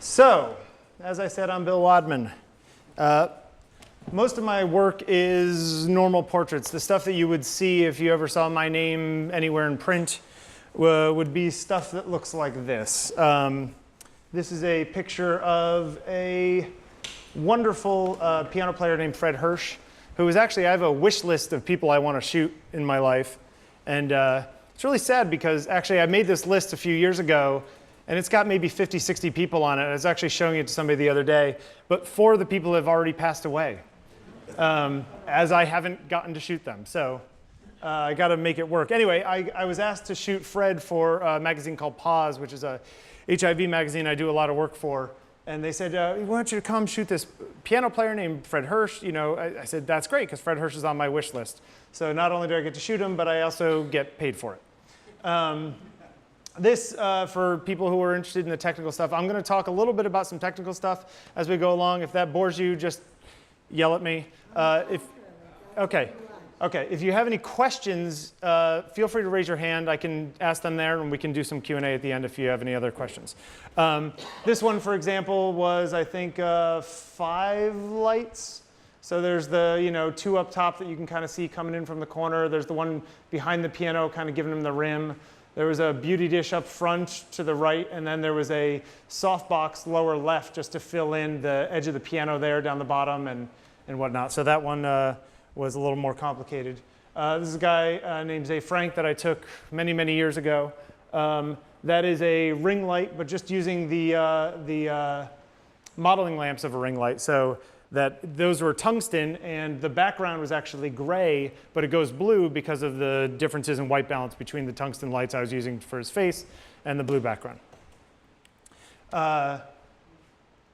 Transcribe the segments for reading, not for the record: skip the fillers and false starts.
So, as I said, I'm Bill Wadman. Most of my work is normal portraits. The stuff that you would see if you ever saw my name anywhere in print would be stuff that looks like this. This is a picture of a wonderful piano player named Fred Hirsch, who is actually, I have a wish list of people I want to shoot in my life. And it's really sad because actually I made this list a few years ago, and it's got maybe 50, 60 people on it. I was actually showing it to somebody the other day, but 4 of the people have already passed away, as I haven't gotten to shoot them. So I got to make it work. Anyway, I was asked to shoot Fred for a magazine called Pause, which is a HIV magazine I do a lot of work for. And they said, we want you to come shoot this piano player named Fred Hirsch. You know, I said, that's great, because Fred Hirsch is on my wish list. So not only do I get to shoot him, but I also get paid for it. This, for people who are interested in the technical stuff, I'm going to talk a little bit about some technical stuff as we go along. If that bores you, just yell at me. Okay. If you have any questions, feel free to raise your hand. I can ask them there, and we can do some Q&A at the end if you have any other questions. This one, for example, was, I think, 5 lights. So there's the 2 up top that you can kind of see coming in from the corner. There's the one behind the piano kind of giving them the rim. There was a beauty dish up front to the right, and then there was a softbox lower left just to fill in the edge of the piano there down the bottom and whatnot. So that one was a little more complicated. This is a guy named Zay Frank that I took many, many years ago. That is a ring light, but just using the modeling lamps of a ring light. So that those were tungsten, and the background was actually gray, but it goes blue because of the differences in white balance between the tungsten lights I was using for his face and the blue background.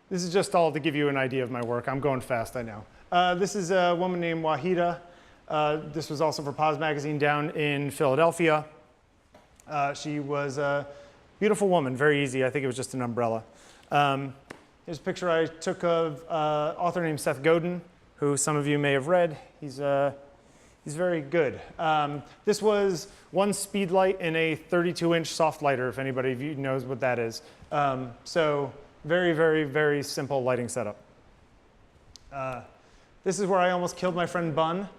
This is just all to give you an idea of my work. I'm going fast, I know. This is a woman named Wahida. This was also for Pause magazine down in Philadelphia. She was a beautiful woman, very easy. I think it was just an umbrella. Here's a picture I took of an author named Seth Godin, who some of you may have read. He's very good. This was one speed light in a 32-inch soft lighter, if anybody of you knows what that is. So very, very, very simple lighting setup. This is where I almost killed my friend Bun.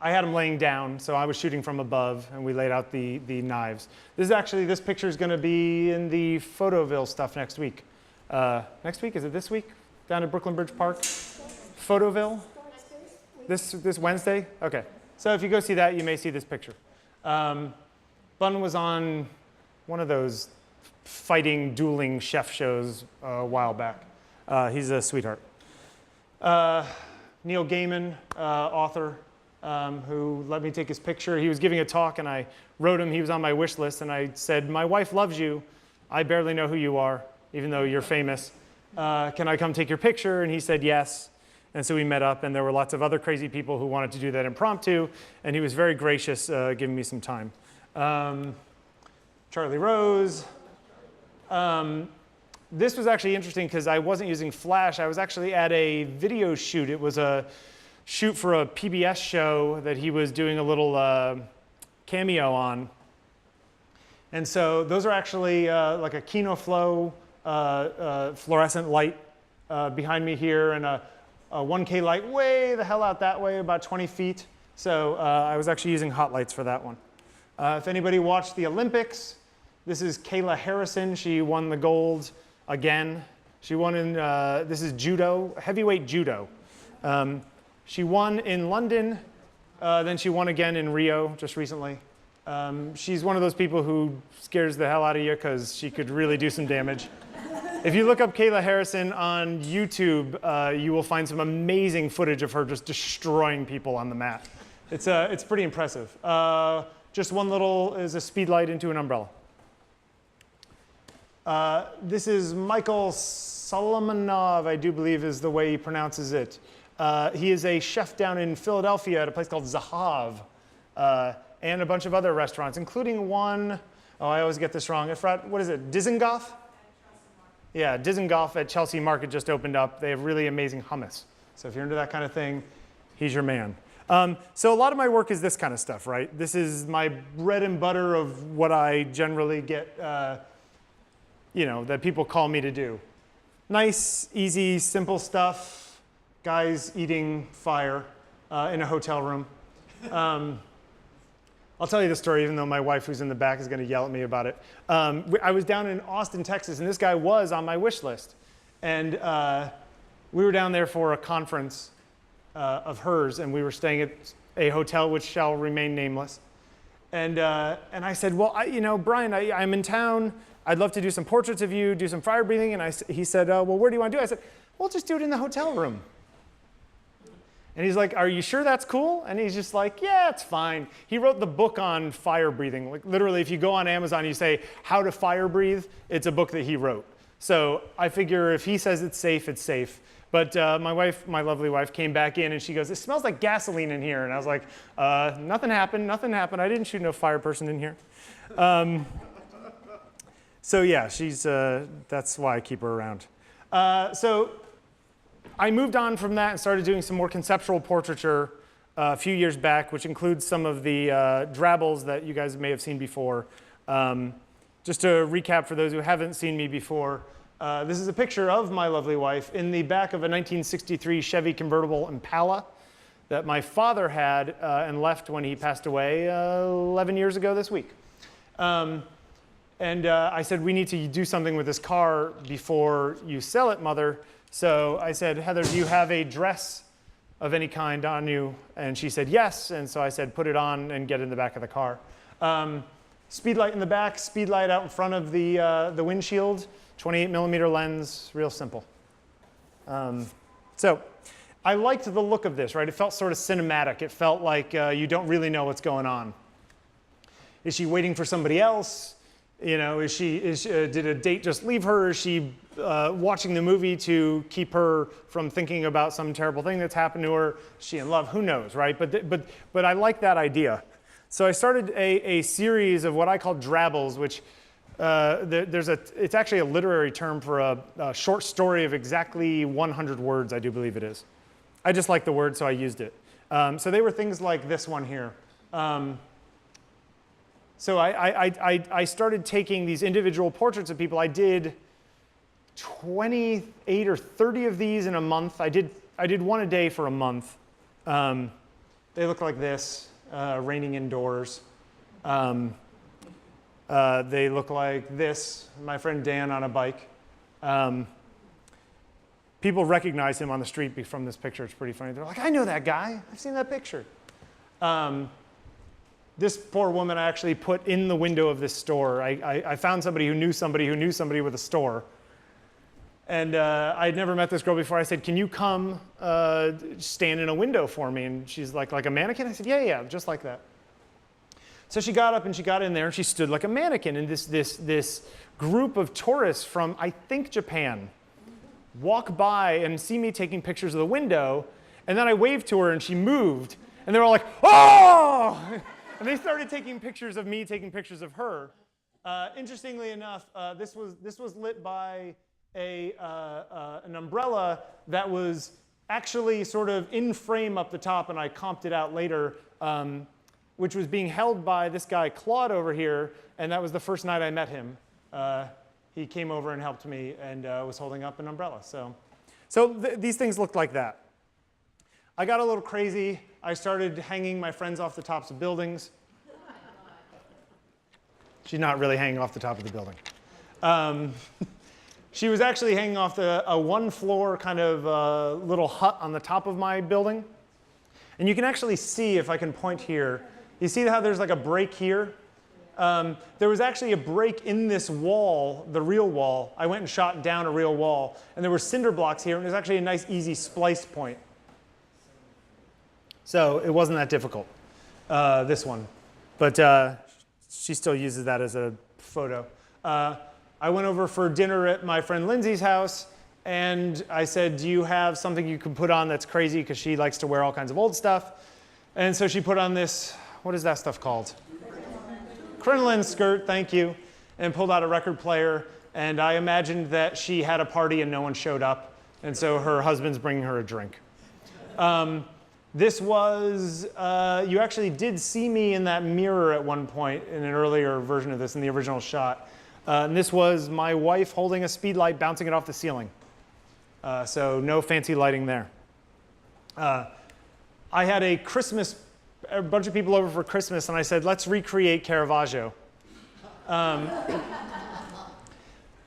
I had him laying down, so I was shooting from above, and we laid out the knives. This picture is going to be in the Photoville stuff next week. Next week? Is it this week? Down at Brooklyn Bridge Park? Photoville? This Wednesday? OK. So if you go see that, you may see this picture. Bun was on one of those fighting, dueling chef shows a while back. He's a sweetheart. Neil Gaiman, author, who let me take his picture. He was giving a talk, and I wrote him. He was on my wish list, and I said, my wife loves you. I barely know who you are, even though you're famous. Can I come take your picture? And he said yes. And so we met up, and there were lots of other crazy people who wanted to do that impromptu, and he was very gracious giving me some time. Charlie Rose. This was actually interesting because I wasn't using Flash. I was actually at a video shoot. It was a shoot for a PBS show that he was doing a little cameo on. And so those are actually like a Kino Flow fluorescent light behind me here, and a 1K light way the hell out that way, about 20 feet. So I was actually using hot lights for that one. If anybody watched the Olympics, this is Kayla Harrison. She won the gold again. She won in, this is judo, heavyweight judo. She won in London, then she won again in Rio just recently. She's one of those people who scares the hell out of you because she could really do some damage. If you look up Kayla Harrison on YouTube, you will find some amazing footage of her just destroying people on the mat. It's pretty impressive. Just one little is a speed light into an umbrella. This is Michael Solomonov, I do believe is the way he pronounces it. He is a chef down in Philadelphia at a place called Zahav, and a bunch of other restaurants, including one, oh, I always get this wrong. What is it, Dizengoff? Yeah, Dizengoff at Chelsea Market just opened up. They have really amazing hummus. So if you're into that kind of thing, he's your man. So a lot of my work is this kind of stuff, right? This is my bread and butter of what I generally get that people call me to do. Nice, easy, simple stuff. Guys eating fire in a hotel room. I'll tell you the story, even though my wife, who's in the back, is going to yell at me about it. I was down in Austin, Texas, and this guy was on my wish list. And we were down there for a conference of hers, and we were staying at a hotel which shall remain nameless. And I said, well, Brian, I'm in town. I'd love to do some portraits of you, do some fire breathing. And he said, well, where do you want to do it? I said, well, just do it in the hotel room. And he's like, are you sure that's cool? And he's just like, yeah, it's fine. He wrote the book on fire breathing. Like literally, if you go on Amazon, and you say, how to fire breathe, it's a book that he wrote. So I figure if he says it's safe, it's safe. But my lovely wife, came back in and she goes, it smells like gasoline in here. And I was like, nothing happened. I didn't shoot no fire person in here. So yeah, that's why I keep her around. So I moved on from that and started doing some more conceptual portraiture a few years back, which includes some of the drabbles that you guys may have seen before. Just to recap for those who haven't seen me before, this is a picture of my lovely wife in the back of a 1963 Chevy convertible Impala that my father had and left when he passed away 11 years ago this week. And I said, we need to do something with this car before you sell it, Mother. So I said, Heather, do you have a dress of any kind on you? And she said, yes. And so I said, put it on and get in the back of the car. Speed light in the back, speed light out in front of the windshield, 28 millimeter lens, real simple. So I liked the look of this, right? It felt sort of cinematic. It felt like you don't really know what's going on. Is she waiting for somebody else? Did a date just leave her? Is she watching the movie to keep her from thinking about some terrible thing that's happened to her? Is she in love? Who knows, right? But I like that idea. So I started a series of what I call drabbles, which it's actually a literary term for a short story of exactly 100 words, I do believe it is. I just like the word, so I used it. So they were things like this one here. So I started taking these individual portraits of people. I did 28 or 30 of these in a month. I did one a day for a month. They look like this, raining indoors. They look like this, my friend Dan on a bike. People recognize him on the street from this picture. It's pretty funny. They're like, I know that guy. I've seen that picture. This poor woman I actually put in the window of this store. I found somebody who knew somebody with a store. And I'd never met this girl before. I said, can you come stand in a window for me? And she's like a mannequin? I said, yeah, just like that. So she got up and she got in there and she stood like a mannequin. And this group of tourists from, I think, Japan walk by and see me taking pictures of the window. And then I waved to her and she moved. And they were all like, oh! And they started taking pictures of me, taking pictures of her. Interestingly enough, this was lit by an umbrella that was actually sort of in frame up the top, and I comped it out later, which was being held by this guy, Claude, over here, and that was the first night I met him. He came over and helped me and was holding up an umbrella. So these things looked like that. I got a little crazy. I started hanging my friends off the tops of buildings. She's not really hanging off the top of the building. She was actually hanging off a one-floor kind of little hut on the top of my building. And you can actually see, if I can point here, you see how there's like a break here? There was actually a break in this wall, the real wall. I went and shot down a real wall. And there were cinder blocks here, and there's actually a nice, easy splice point. So it wasn't that difficult, this one. But she still uses that as a photo. I went over for dinner at my friend Lindsay's house, and I said, do you have something you can put on that's crazy? Because she likes to wear all kinds of old stuff. And so she put on this, what is that stuff called? Crinoline skirt, thank you, and pulled out a record player. And I imagined that she had a party and no one showed up. And so her husband's bringing her a drink. This was, you actually did see me in that mirror at one point in an earlier version of this, in the original shot. And this was my wife holding a speed light, bouncing it off the ceiling. So no fancy lighting there. I had a bunch of people over for Christmas, and I said, let's recreate Caravaggio.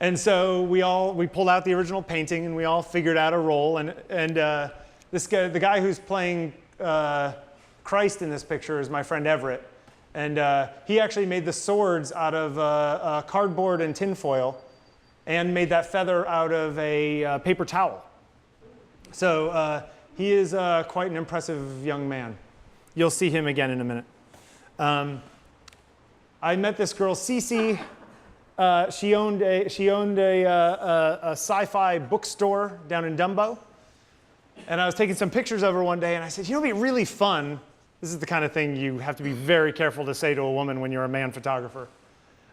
And so we pulled out the original painting, and we all figured out a role. And this guy, the guy who's playing Christ in this picture, is my friend Everett. And he actually made the swords out of cardboard and tinfoil, and made that feather out of a paper towel. So he is quite an impressive young man. You'll see him again in a minute. I met this girl, Cece. She owned a sci-fi bookstore down in Dumbo. And I was taking some pictures of her one day, and I said, you know, it'd be really fun. This is the kind of thing you have to be very careful to say to a woman when you're a man photographer.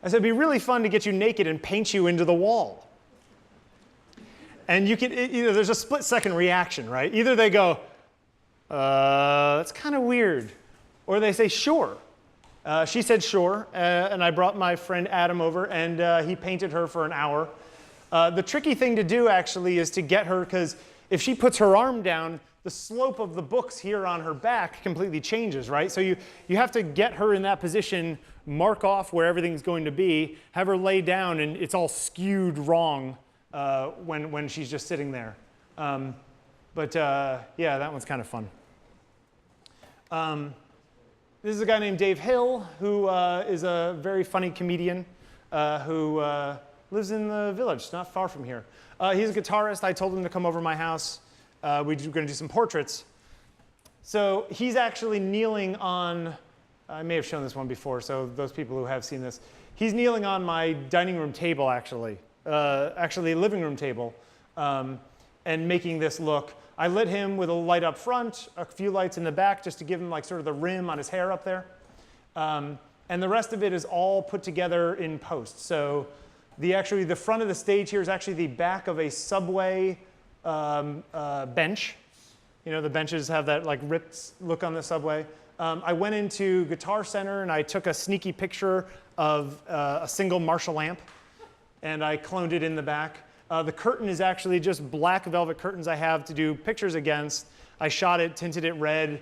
I said, it'd be really fun to get you naked and paint you into the wall. And you can, there's a split-second reaction, right? Either they go, that's kind of weird. Or they say, sure. She said, sure. And I brought my friend Adam over, and he painted her for an hour. The tricky thing to do, actually, is to get her, because if she puts her arm down, the slope of the books here on her back completely changes, right? So you have to get her in that position, mark off where everything's going to be, have her lay down, and it's all skewed wrong when she's just sitting there. Yeah, that one's kind of fun. This is a guy named Dave Hill, who is a very funny comedian who lives in the Village. It's not far from here. He's a guitarist. I told him to come over to my house. We're going to do some portraits. So he's actually kneeling on, I may have shown this one before, so those people who have seen this. He's kneeling on my dining room table, actually living room table, and making this look. I lit him with a light up front, a few lights in the back, just to give him like sort of the rim on his hair up there. And the rest of it is all put together in post. So the front of the stage here is actually the back of a subway bench. You know, the benches have that like ripped look on the subway. I went into Guitar Center and I took a sneaky picture of a single Marshall amp, and I cloned it in the back. The curtain is actually just black velvet curtains I have to do pictures against. I shot it, tinted it red,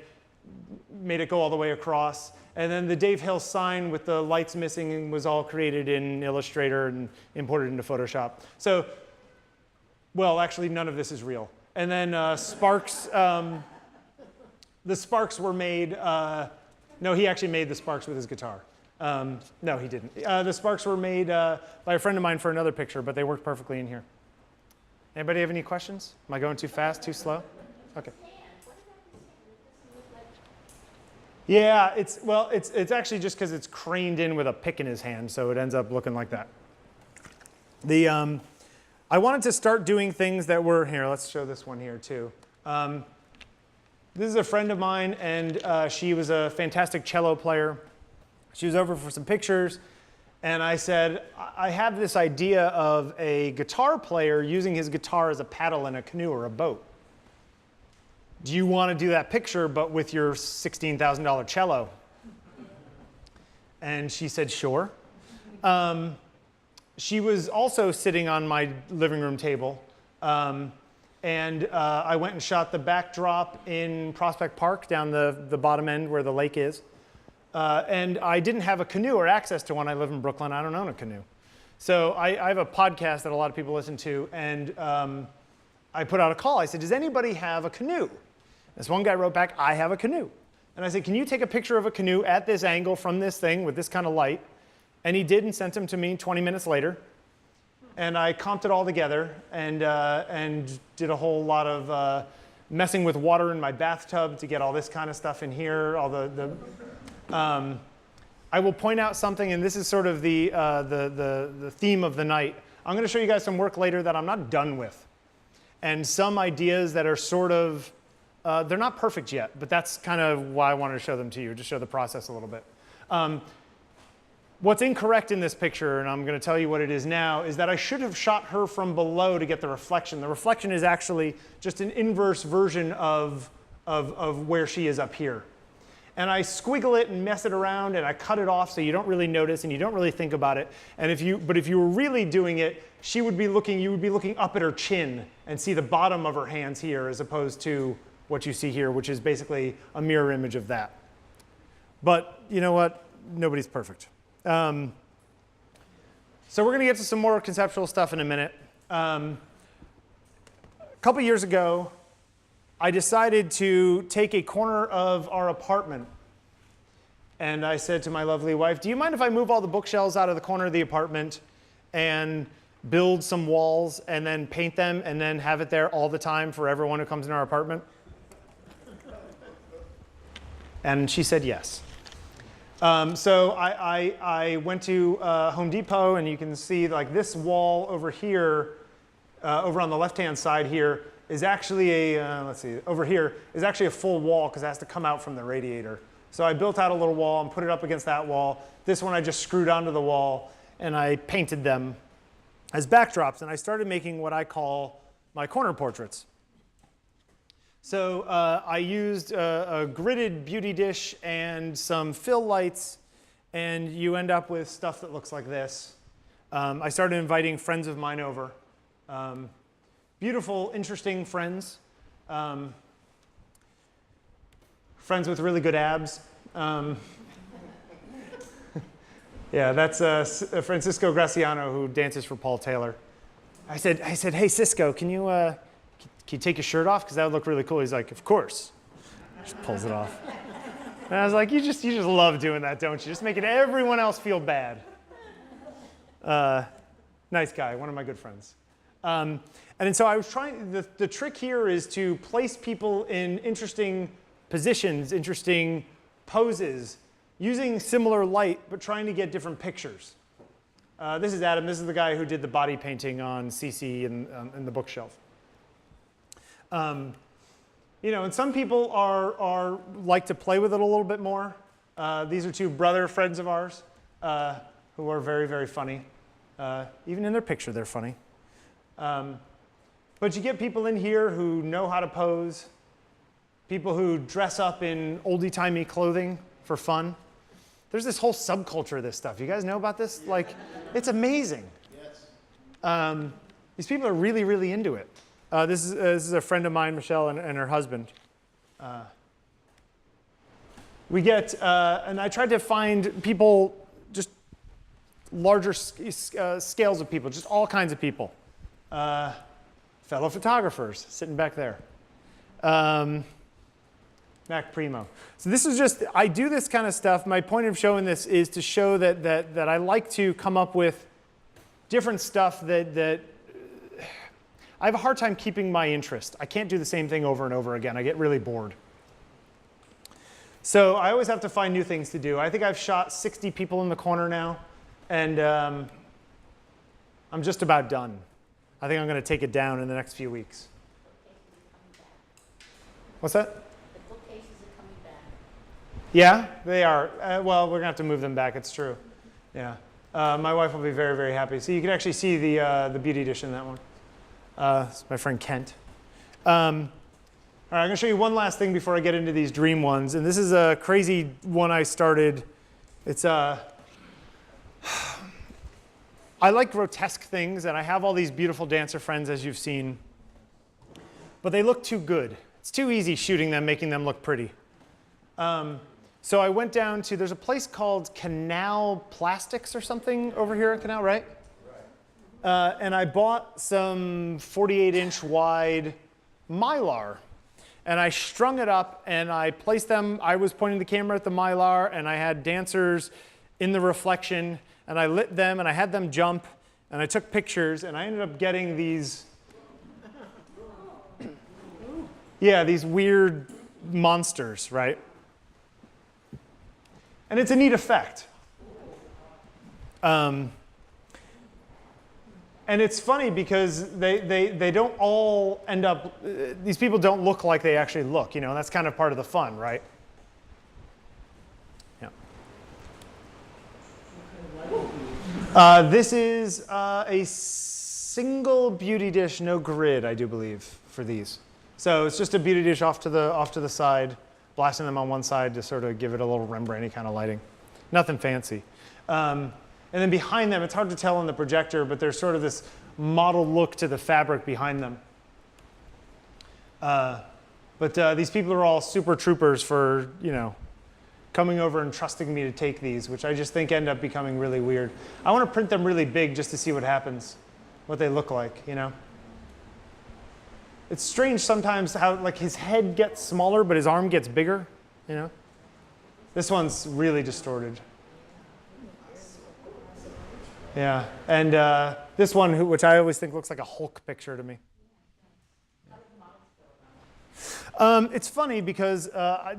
made it go all the way across. And then the Dave Hill sign with the lights missing was all created in Illustrator and imported into Photoshop. So, well, actually, none of this is real. And then sparks, the sparks were made, no, he actually made the sparks with his guitar. No, he didn't. The sparks were made by a friend of mine for another picture, but they worked perfectly in here. Anybody have any questions? Am I going too fast, too slow? Okay. Yeah, it's actually just because it's craned in with a pick in his hand, so it ends up looking like that. I wanted to start doing things that were, here, let's show this one here too. This is a friend of mine, and she was a fantastic cello player. She was over for some pictures, and I said, I have this idea of a guitar player using his guitar as a paddle in a canoe or a boat. Do you want to do that picture, but with your $16,000 cello? And she said, sure. She was also sitting on my living room table, and I went and shot the backdrop in Prospect Park down the bottom end where the lake is. And I didn't have a canoe or access to one. I live in Brooklyn. I don't own a canoe. So I have a podcast that a lot of people listen to, and I put out a call. I said, does anybody have a canoe? This one guy wrote back, I have a canoe. And I said, can you take a picture of a canoe at this angle from this thing with this kind of light? And he did, and sent them to me 20 minutes later. And I comped it all together and did a whole lot of messing with water in my bathtub to get all this kind of stuff in here. All I will point out something, and this is sort of the theme of the night. I'm going to show you guys some work later that I'm not done with, and some ideas that are sort of they're not perfect yet, but that's kind of why I wanted to show them to you, to show the process a little bit. What's incorrect in this picture, and I'm going to tell you what it is now, is that I should have shot her from below to get the reflection. The reflection is actually just an inverse version of where she is up here. and I squiggle it and mess it around, and I cut it off so you don't really notice and you don't really think about it. And if you were really doing it, you would be looking up at her chin and see the bottom of her hands here as opposed to what you see here, which is basically a mirror image of that. But you know what? Nobody's perfect. So we're going to get to some more conceptual stuff in a minute. A couple years ago, I decided to take a corner of our apartment. And I said to my lovely wife, do you mind if I move all the bookshelves out of the corner of the apartment and build some walls and then paint them and then have it there all the time for everyone who comes in our apartment? And she said yes. So I went to Home Depot, and you can see like this wall over here, over on the left-hand side here, is actually over here is actually a full wall because it has to come out from the radiator. So I built out a little wall and put it up against that wall. This one I just screwed onto the wall, and I painted them as backdrops, and I started making what I call my corner portraits. So I used a gridded beauty dish and some fill lights, and you end up with stuff that looks like this. I started inviting friends of mine over. Beautiful, interesting friends. Friends with really good abs. Yeah, that's Francisco Graciano, who dances for Paul Taylor. I said, hey, Cisco, can you take your shirt off? Because that would look really cool. He's like, of course. Just pulls it off. And I was like, you just love doing that, don't you? Just making everyone else feel bad. Nice guy, one of my good friends. And so I was trying, the trick here is to place people in interesting positions, interesting poses, using similar light, but trying to get different pictures. This is Adam. This is the guy who did the body painting on CC in the bookshelf. You know, and some people are like to play with it a little bit more. These are two brother friends of ours who are very, very funny. Even in their picture, they're funny. But you get people in here who know how to pose, people who dress up in oldie-timey clothing for fun. There's this whole subculture of this stuff. You guys know about this? Like, it's amazing. Yes. These people are really, really into it. This is a friend of mine, Michelle, and her husband. We get, and I tried to find people, just larger scales of people, just all kinds of people. Fellow photographers sitting back there. Mac Primo. So this is just, I do this kind of stuff. My point of showing this is to show that I like to come up with different stuff that I have a hard time keeping my interest. I can't do the same thing over and over again. I get really bored. So I always have to find new things to do. I think I've shot 60 people in the corner now, and I'm just about done. I think I'm going to take it down in the next few weeks. What's that? The bookcases are coming back. Yeah, they are. Well, we're going to have to move them back. It's true. Yeah. My wife will be very, very happy. So you can actually see the beauty dish in that one. It's my friend Kent. All right, I'm going to show you one last thing before I get into these dream ones. And this is a crazy one I started. It's I like grotesque things, and I have all these beautiful dancer friends, as you've seen. But they look too good. It's too easy shooting them, making them look pretty. So I went down to, there's a place called Canal Plastics or something over here at Canal, right? And I bought some 48-inch wide Mylar. And I strung it up, and I placed them. I was pointing the camera at the Mylar, and I had dancers in the reflection. And I lit them, and I had them jump, and I took pictures, and I ended up getting these, yeah, these weird monsters, right? And it's a neat effect. And it's funny because they don't all end up, these people don't look like they actually look, you know, and that's kind of part of the fun, right? This is a single beauty dish, no grid, I do believe, for these. So it's just a beauty dish off to the side blasting them on one side to sort of give it a little Rembrandt-y kind of lighting. Nothing fancy. And then behind them, it's hard to tell on the projector, but there's sort of this model look to the fabric behind them. But these people are all super troopers for, coming over and trusting me to take these, which I just think end up becoming really weird. I want to print them really big just to see what happens, what they look like, It's strange sometimes how like his head gets smaller, but his arm gets bigger, This one's really distorted. Yeah, and this one, which I always think looks like a Hulk picture to me. It's funny because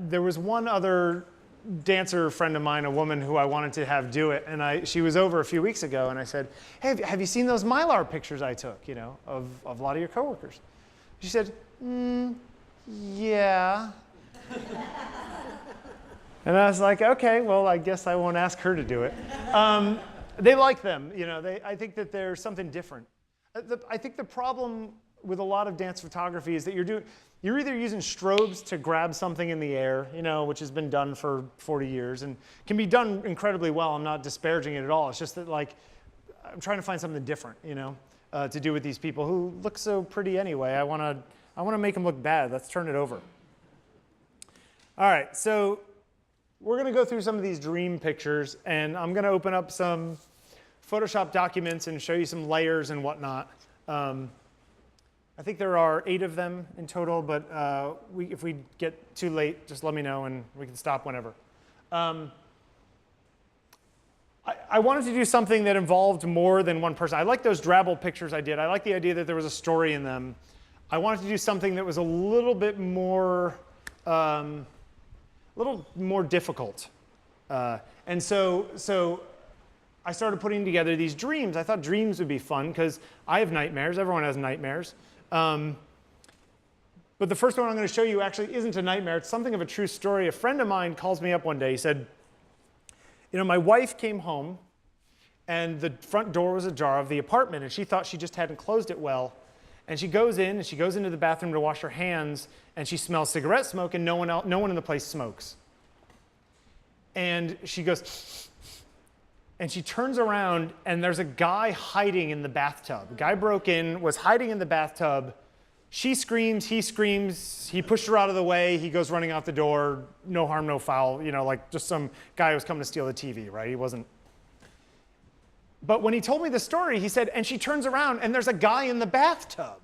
there was one other dancer friend of mine, a woman who I wanted to have do it, and she was over a few weeks ago, and I said, hey, have you seen those Mylar pictures I took, of a lot of your coworkers? She said, yeah. And I was like, okay, well, I guess I won't ask her to do it. They like them, I think that there's something different. I think the problem with a lot of dance photography is that you're either using strobes to grab something in the air, which has been done for 40 years and can be done incredibly well. I'm not disparaging it at all. It's just that I'm trying to find something different, to do with these people who look so pretty anyway. I want to make them look bad. Let's turn it over. All right, so we're going to go through some of these dream pictures, and I'm going to open up some Photoshop documents and show you some layers and whatnot. I think there are 8 of them in total, but if we get too late, just let me know and we can stop whenever. I wanted to do something that involved more than one person. I like those Drabble pictures I did. I like the idea that there was a story in them. I wanted to do something that was a little bit more, difficult. And so I started putting together these dreams. I thought dreams would be fun because I have nightmares. Everyone has nightmares. But the first one I'm going to show you actually isn't a nightmare. It's something of a true story. A friend of mine calls me up one day. He said, my wife came home, and the front door was ajar of the apartment, and she thought she just hadn't closed it well. And she goes in, and she goes into the bathroom to wash her hands, and she smells cigarette smoke, and no one in the place smokes. And she goes, and she turns around, and there's a guy hiding in the bathtub. A guy broke in, was hiding in the bathtub. She screams, he pushed her out of the way, he goes running out the door, no harm, no foul, like just some guy who was coming to steal the TV, right? He wasn't. But when he told me the story, he said, and she turns around, and there's a guy in the bathtub.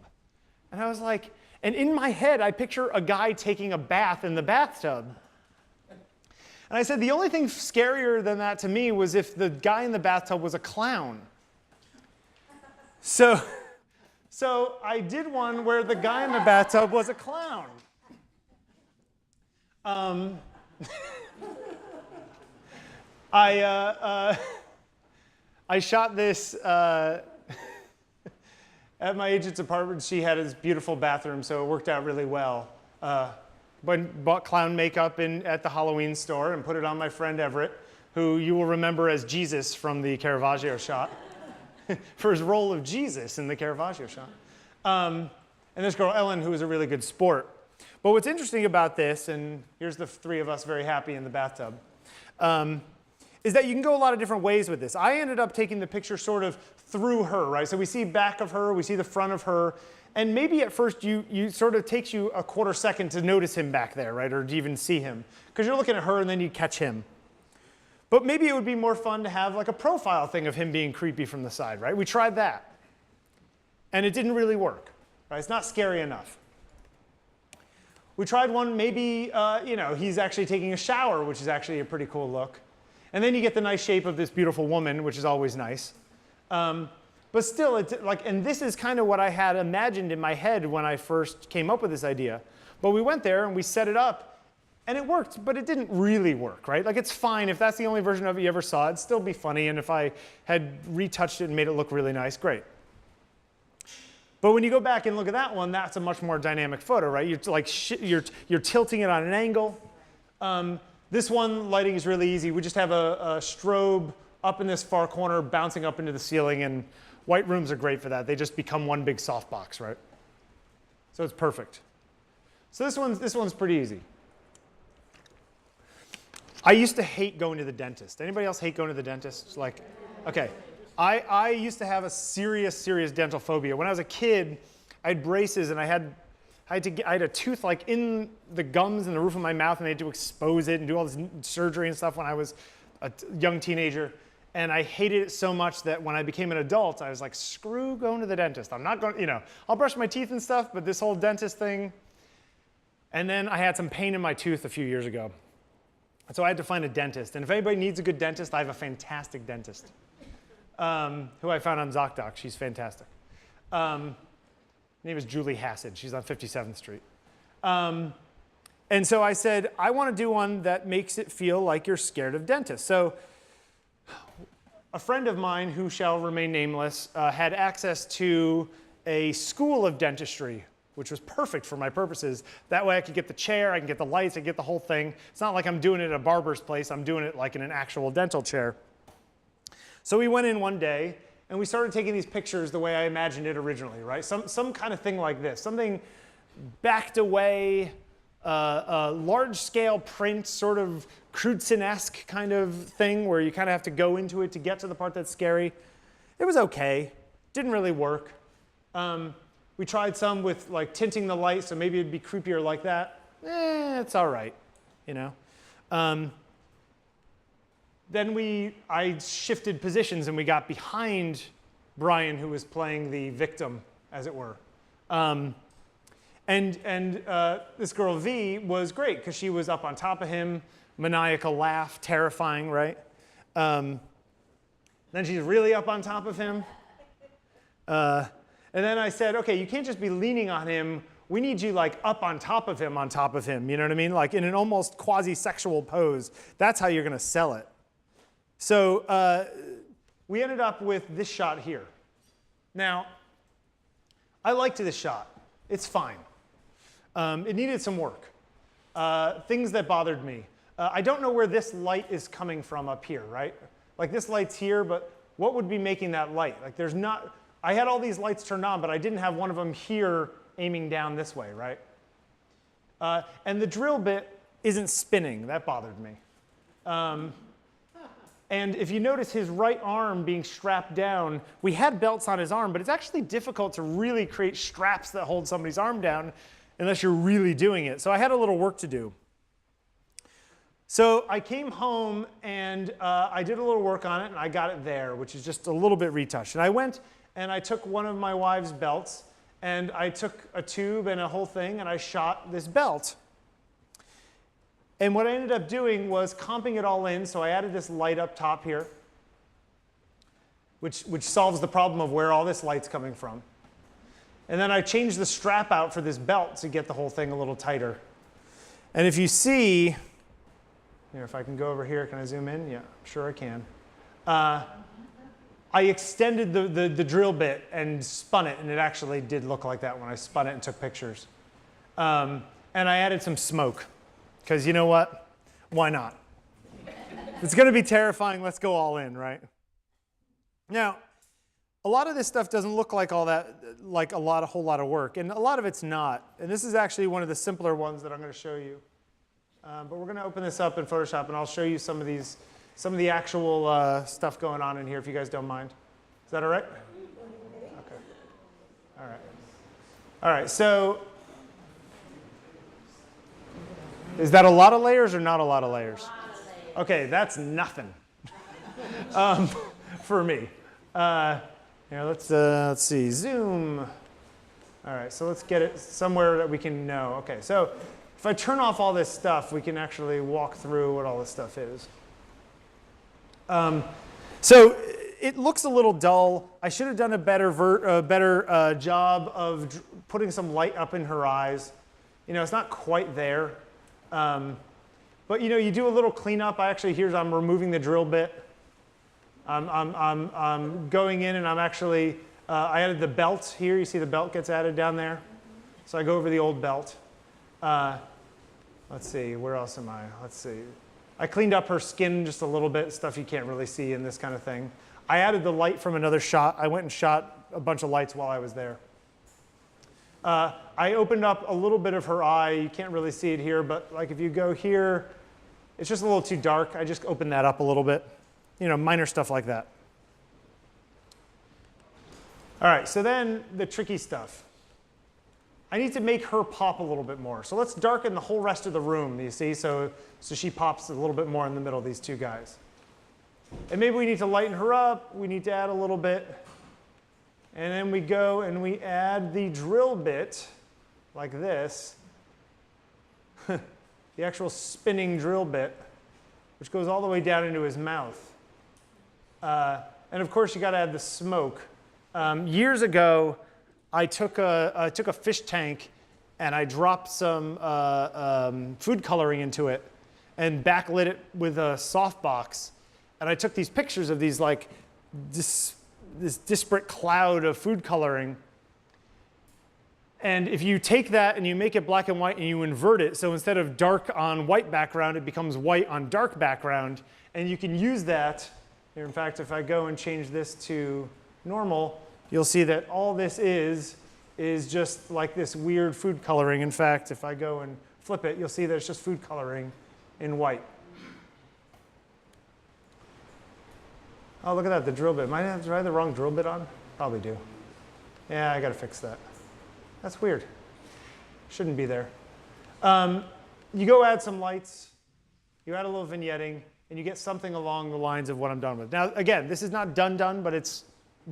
And I was like, and in my head, I picture a guy taking a bath in the bathtub. And I said, the only thing scarier than that to me was if the guy in the bathtub was a clown. So I did one where the guy in the bathtub was a clown. I shot this at my agent's apartment. She had this beautiful bathroom, so it worked out really well. Bought clown makeup at the Halloween store and put it on my friend Everett, who you will remember as Jesus from the Caravaggio shot, for his role of Jesus in the Caravaggio shot. And this girl, Ellen, who was a really good sport. But what's interesting about this, and here's the 3 of us very happy in the bathtub, is that you can go a lot of different ways with this. I ended up taking the picture sort of through her, right? So we see back of her, we see the front of her, and maybe at first you sort of takes you a quarter second to notice him back there, right? Or to even see him. Because you're looking at her and then you catch him. But maybe it would be more fun to have like a profile thing of him being creepy from the side, right? We tried that. And it didn't really work, right? It's not scary enough. We tried one, maybe, he's actually taking a shower, which is actually a pretty cool look. And then you get the nice shape of this beautiful woman, which is always nice. But still, and this is kind of what I had imagined in my head when I first came up with this idea. But we went there and we set it up, and it worked, but it didn't really work, right? Like, it's fine. If that's the only version of it you ever saw, it'd still be funny. And if I had retouched it and made it look really nice, great. But when you go back and look at that one, that's a much more dynamic photo, right? You're tilting it on an angle. This one, lighting is really easy. We just have a strobe up in this far corner, bouncing up into the ceiling, and white rooms are great for that. They just become one big softbox, right? So it's perfect. So this one's pretty easy. I used to hate going to the dentist. Anybody else hate going to the dentist? Like, okay. I used to have a serious dental phobia. When I was a kid, I had braces and I had a tooth like in the gums and the roof of my mouth, and they had to expose it and do all this surgery and stuff when I was a young teenager. And I hated it so much that when I became an adult, I was like, screw going to the dentist. I'm not going, I'll brush my teeth and stuff, but this whole dentist thing. And then I had some pain in my tooth a few years ago. So I had to find a dentist. And if anybody needs a good dentist, I have a fantastic dentist who I found on ZocDoc. She's fantastic. Her name is Julie Hassett. She's on 57th Street. And so I said, I want to do one that makes it feel like you're scared of dentists. So a friend of mine, who shall remain nameless, had access to a school of dentistry, which was perfect for my purposes. That way I could get the chair, I can get the lights, I can get the whole thing. It's not like I'm doing it at a barber's place. I'm doing it like in an actual dental chair. So we went in one day, and we started taking these pictures the way I imagined it originally, right? Some kind of thing like this, something backed away, large-scale print, sort of Crutzen-esque kind of thing where you kind of have to go into it to get to the part that's scary. It was okay. Didn't really work. We tried some with like tinting the light, so maybe it'd be creepier like that. It's all right, Then I shifted positions and we got behind Brian, who was playing the victim, as it were. This girl V was great because she was up on top of him, maniacal laugh, terrifying, right? Then she's really up on top of him. And then I said, okay, you can't just be leaning on him. We need you like up on top of him, you know what I mean? Like in an almost quasi-sexual pose. That's how you're going to sell it. So we ended up with this shot here. Now, I liked this shot. It's fine. It needed some work. Things that bothered me. I don't know where this light is coming from up here, right? Like this light's here, but what would be making that light? Like there's not, I had all these lights turned on, but I didn't have one of them here aiming down this way, right? And the drill bit isn't spinning. That bothered me. And if you notice his right arm being strapped down, we had belts on his arm, but it's actually difficult to really create straps that hold somebody's arm down unless you're really doing it. So I had a little work to do. So I came home and I did a little work on it and I got it there, which is just a little bit retouched. And I went and I took one of my wife's belts and I took a tube and a whole thing and I shot this belt. And what I ended up doing was comping it all in. So I added this light up top here, which solves the problem of where all this light's coming from. And then I changed the strap out for this belt to get the whole thing a little tighter. And if you see, here, if I can go over here, can I zoom in? Yeah, I'm sure I can. I extended the drill bit and spun it, and it actually did look like that when I spun it and took pictures. And I added some smoke, because you know what? Why not? If it's going to be terrifying, let's go all in, right? Now, a lot of this stuff doesn't look like all that, like a whole lot of work, and a lot of it's not. And this is actually one of the simpler ones that I'm going to show you. But we're going to open this up in Photoshop, and I'll show you some of the actual stuff going on in here, if you guys don't mind. Is that all right? Okay. All right. All right. So, is that a lot of layers or not a lot of layers? Okay, that's nothing for me. Here, let's see. Zoom. All right. So let's get it somewhere that we can know. Okay. So. If I turn off all this stuff, we can actually walk through what all this stuff is. So it looks a little dull. I should have done a better job of putting some light up in her eyes. It's not quite there. But you do a little cleanup. I'm removing the drill bit. I'm going in and I'm actually, I added the belt here. You see the belt gets added down there. So I go over the old belt. Let's see, where else am I? Let's see. I cleaned up her skin just a little bit, stuff you can't really see in this kind of thing. I added the light from another shot. I went and shot a bunch of lights while I was there. I opened up a little bit of her eye. You can't really see it here, but like if you go here, It's just a little too dark. I just opened that up a little bit. You know, minor stuff like that. All right, so then the tricky stuff. I need to make her pop a little bit more. So let's darken the whole rest of the room, you see? So she pops a little bit more in the middle of these two guys. And maybe we need to lighten her up. We need to add a little bit. And then we go and we add the drill bit like this. The actual spinning drill bit, which goes all the way down into his mouth. And of course, you got to add the smoke. Years ago, I took a fish tank and I dropped some food coloring into it and backlit it with a softbox. And I took these pictures of these like this disparate cloud of food coloring. And if you take that and you make it black and white and you invert it, so instead of dark on white background, it becomes white on dark background. And you can use that. Here, in fact, if I go and change this to normal, you'll see that all this is just like this weird food coloring. In fact, if I go and flip it, you'll see that it's just food coloring in white. Oh, look at that, the drill bit. Do I have the wrong drill bit on? Probably do. Yeah, I got to fix that. That's weird. Shouldn't be there. You go add some lights. You add a little vignetting, and you get something along the lines of what I'm done with. Now, again, this is not done, but it's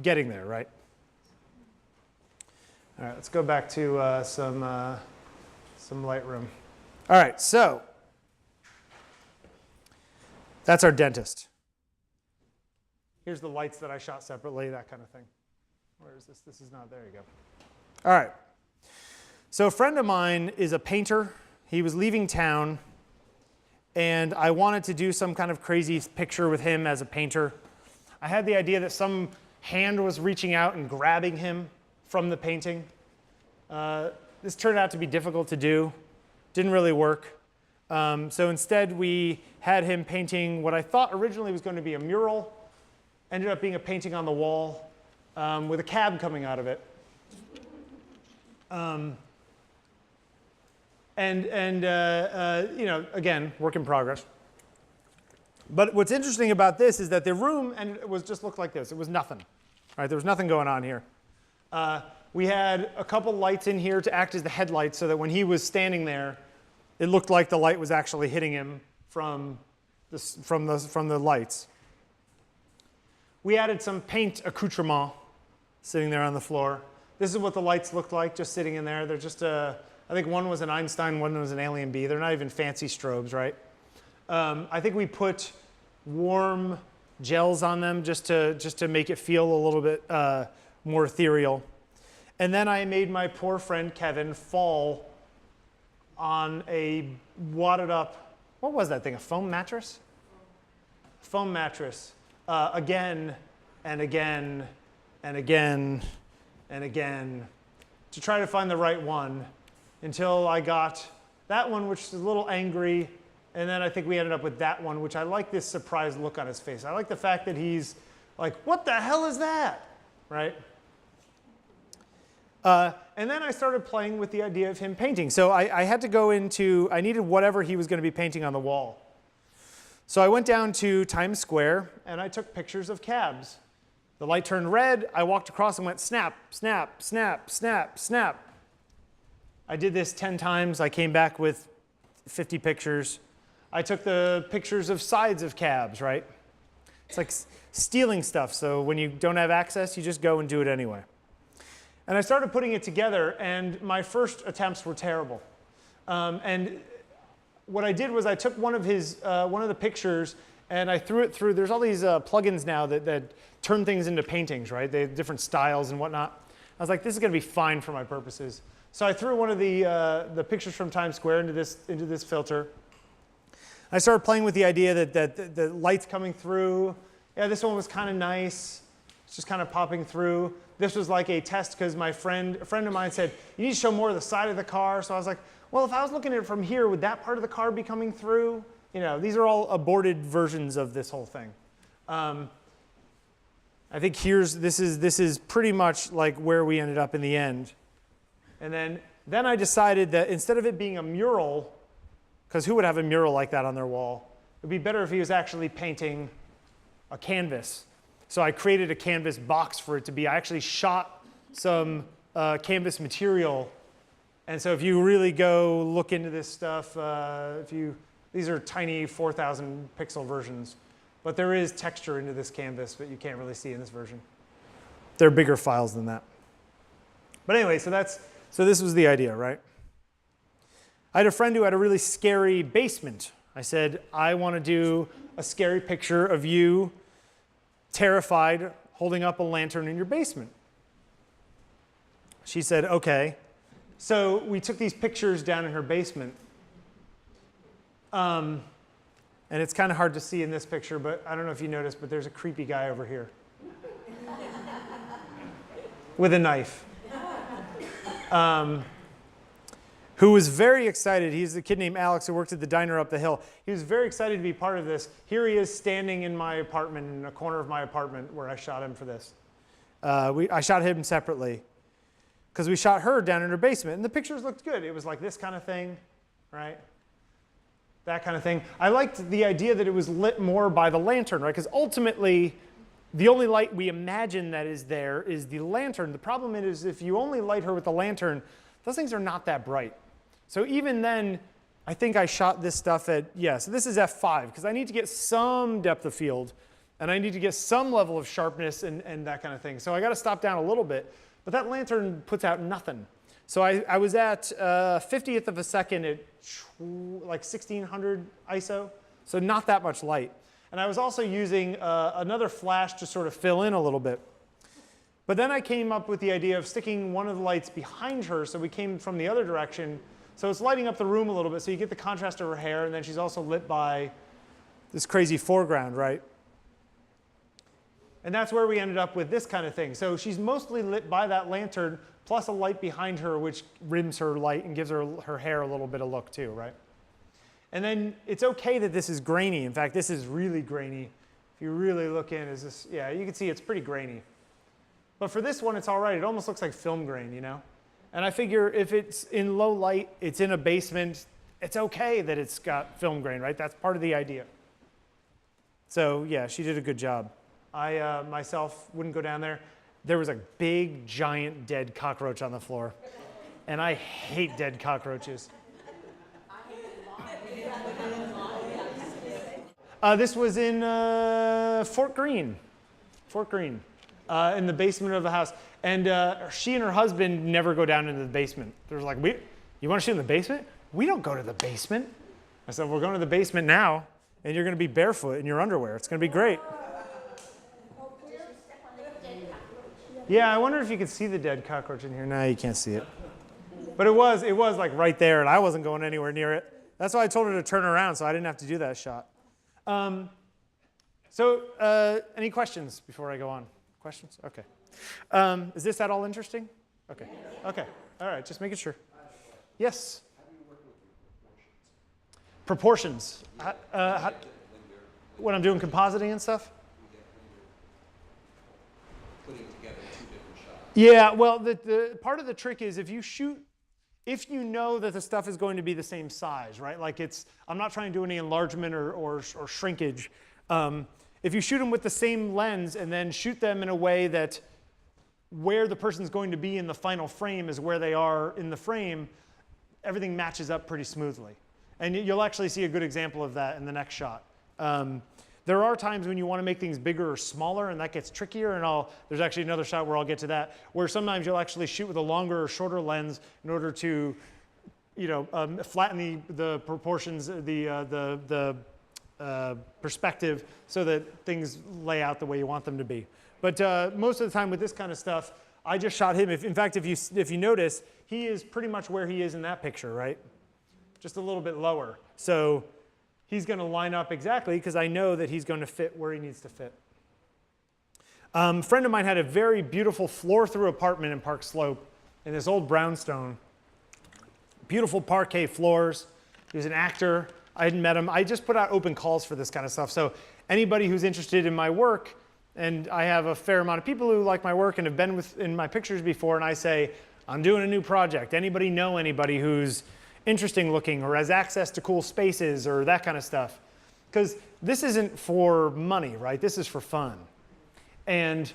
getting there, right? All right, let's go back to some Lightroom. All right, so that's our dentist. Here's the lights that I shot separately, that kind of thing. Where is this? This is not, there you go. All right. So a friend of mine is a painter. He was leaving town, and I wanted to do some kind of crazy picture with him as a painter. I had the idea that some hand was reaching out and grabbing him from the painting. This turned out to be difficult to do. Didn't really work. So instead, we had him painting what I thought originally was going to be a mural. Ended up being a painting on the wall with a cab coming out of it. You know, again, work in progress. But what's interesting about this is that the room just looked like this. It was nothing. Right? There was nothing going on here. We had a couple lights in here to act as the headlights so that when he was standing there, it looked like the light was actually hitting him from the lights. We added some paint accoutrement sitting there on the floor. This is what the lights looked like just sitting in there. They're just I think one was an Einstein, one was an Alien B. They're not even fancy strobes, right? I think we put warm gels on them just to make it feel a little bit more ethereal. And then I made my poor friend Kevin fall on a wadded up, what was that thing, a foam mattress? Foam mattress. Again and again and again and again to try to find the right one until I got that one, which is a little angry, and then I think we ended up with that one, which I like this surprised look on his face. I like the fact that he's like, what the hell is that, right? And then I started playing with the idea of him painting. So I had to go into, I needed whatever he was going to be painting on the wall. So I went down to Times Square, and I took pictures of cabs. The light turned red. I walked across and went snap, snap, snap, snap, snap. I did this 10 times. I came back with 50 pictures. I took the pictures of sides of cabs, right? It's like stealing stuff. So when you don't have access, you just go and do it anyway. And I started putting it together, and my first attempts were terrible. And what I did was I took one of the pictures and I threw it through. There's all these plugins now that turn things into paintings, right? They have different styles and whatnot. I was like, this is going to be fine for my purposes. So I threw one of the pictures from Times Square into this filter. I started playing with the idea that the light's coming through. Yeah, this one was kind of nice. It's just kind of popping through. This was like a test because a friend of mine said, you need to show more of the side of the car. So I was like, well, if I was looking at it from here, would that part of the car be coming through? You know, these are all aborted versions of this whole thing. I think this is pretty much like where we ended up in the end. And then I decided that instead of it being a mural, because who would have a mural like that on their wall? It'd be better if he was actually painting a canvas. So I created a canvas box for it to be. I actually shot some canvas material. And so if you really go look into this stuff, these are tiny 4,000 pixel versions. But there is texture into this canvas, but you can't really see in this version. They're bigger files than that. But anyway, so this was the idea, right? I had a friend who had a really scary basement. I said, I want to do a scary picture of you terrified holding up a lantern in your basement. She said, okay. So we took these pictures down in her basement. And it's kind of hard to see in this picture, but I don't know if you noticed, but there's a creepy guy over here with a knife. Who was very excited. He's a kid named Alex who worked at the diner up the hill. He was very excited to be part of this. Here he is standing in my apartment, in a corner of my apartment where I shot him for this. I shot him separately because we shot her down in her basement. And the pictures looked good. It was like this kind of thing, right? That kind of thing. I liked the idea that it was lit more by the lantern, right? Because ultimately, the only light we imagine that is there is the lantern. The problem is if you only light her with the lantern, those things are not that bright. So even then, I think I shot this stuff at, so this is f5, because I need to get some depth of field, and I need to get some level of sharpness and that kind of thing. So I got to stop down a little bit, but that lantern puts out nothing. So I was at 50th of a second at like 1600 ISO, so not that much light. And I was also using another flash to sort of fill in a little bit. But then I came up with the idea of sticking one of the lights behind her, so we came from the other direction. So it's lighting up the room a little bit, so you get the contrast of her hair, and then she's also lit by this crazy foreground, right? And that's where we ended up with this kind of thing. So she's mostly lit by that lantern, plus a light behind her, which rims her light and gives her hair a little bit of look too, right? And then it's okay that this is grainy. In fact, this is really grainy. If you really look in, you can see it's pretty grainy. But for this one, it's all right. It almost looks like film grain, you know? And I figure if it's in low light, it's in a basement, it's okay that it's got film grain, right? That's part of the idea. So yeah, she did a good job. I myself wouldn't go down there. There was a big, giant dead cockroach on the floor. And I hate dead cockroaches. This was in Fort Greene. In the basement of the house. And she and her husband never go down into the basement. They're like, you want to shoot in the basement? We don't go to the basement. I said, we're going to the basement now, and you're going to be barefoot in your underwear. It's going to be great. Yeah, I wonder if you could see the dead cockroach in here. No, you can't see it. But it was like right there, and I wasn't going anywhere near it. That's why I told her to turn around, so I didn't have to do that shot. Any questions before I go on? Questions? Okay. Is this at all interesting? Okay. Okay. All right. Just making sure. Yes. How do you work with proportions? Proportions. When I'm doing compositing and stuff? Putting together two different shots. Yeah. Well, the part of the trick is if you know that the stuff is going to be the same size, right? Like I'm not trying to do any enlargement or shrinkage. If you shoot them with the same lens and then shoot them in a way that where the person's going to be in the final frame is where they are in the frame, everything matches up pretty smoothly. And you'll actually see a good example of that in the next shot. There are times when you want to make things bigger or smaller, and that gets trickier. And there's actually another shot where I'll get to that, where sometimes you'll actually shoot with a longer or shorter lens in order to, flatten the proportions, the perspective, so that things lay out the way you want them to be. But most of the time with this kind of stuff, I just shot him. In fact, if you notice, he is pretty much where he is in that picture, right? Just a little bit lower. So he's going to line up exactly because I know that he's going to fit where he needs to fit. A friend of mine had a very beautiful floor-through apartment in Park Slope in this old brownstone. Beautiful parquet floors. He was an actor. I hadn't met him. I just put out open calls for this kind of stuff. So anybody who's interested in my work, and I have a fair amount of people who like my work and have been in my pictures before, and I say, I'm doing a new project. Anybody know anybody who's interesting looking or has access to cool spaces or that kind of stuff? Because this isn't for money, right? This is for fun. And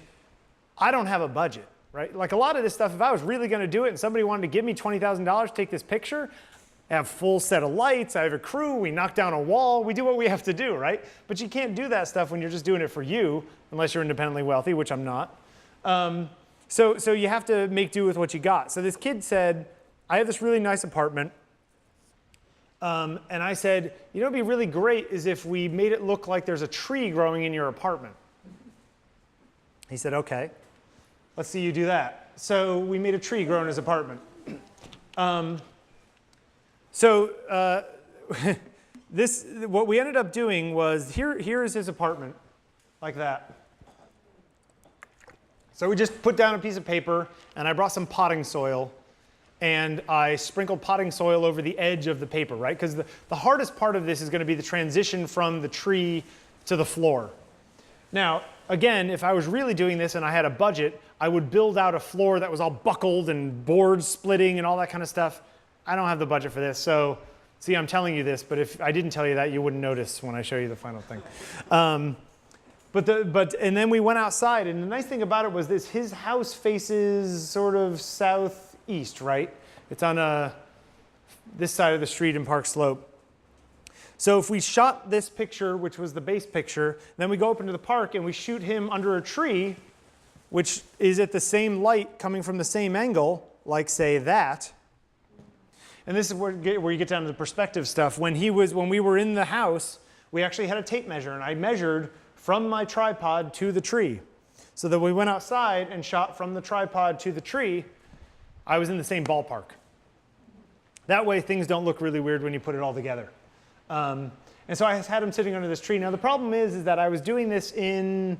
I don't have a budget, right? Like a lot of this stuff, if I was really going to do it and somebody wanted to give me $20,000 to take this picture, I have a full set of lights, I have a crew, we knock down a wall, we do what we have to do, right? But you can't do that stuff when you're just doing it for you, unless you're independently wealthy, which I'm not. So you have to make do with what you got. So this kid said, I have this really nice apartment. And I said, you know, what'd be really great is if we made it look like there's a tree growing in your apartment. He said, okay, let's see you do that. So we made a tree grow in his apartment. What we ended up doing was, here is his apartment, like that. So we just put down a piece of paper, and I brought some potting soil, and I sprinkled potting soil over the edge of the paper, right? Because the hardest part of this is going to be the transition from the tree to the floor. Now, again, if I was really doing this and I had a budget, I would build out a floor that was all buckled and boards splitting and all that kind of stuff. I don't have the budget for this, so see, I'm telling you this, but if I didn't tell you that, you wouldn't notice when I show you the final thing. And then we went outside, and the nice thing about it was this: his house faces sort of southeast, right? It's on this side of the street in Park Slope. So if we shot this picture, which was the base picture, then we go up into the park and we shoot him under a tree, which is at the same light coming from the same angle, like say that. And this is where you get down to the perspective stuff. When we were in the house, we actually had a tape measure, and I measured from my tripod to the tree. So that we went outside and shot from the tripod to the tree, I was in the same ballpark. That way things don't look really weird when you put it all together. And so I had him sitting under this tree. Now the problem is that I was doing this in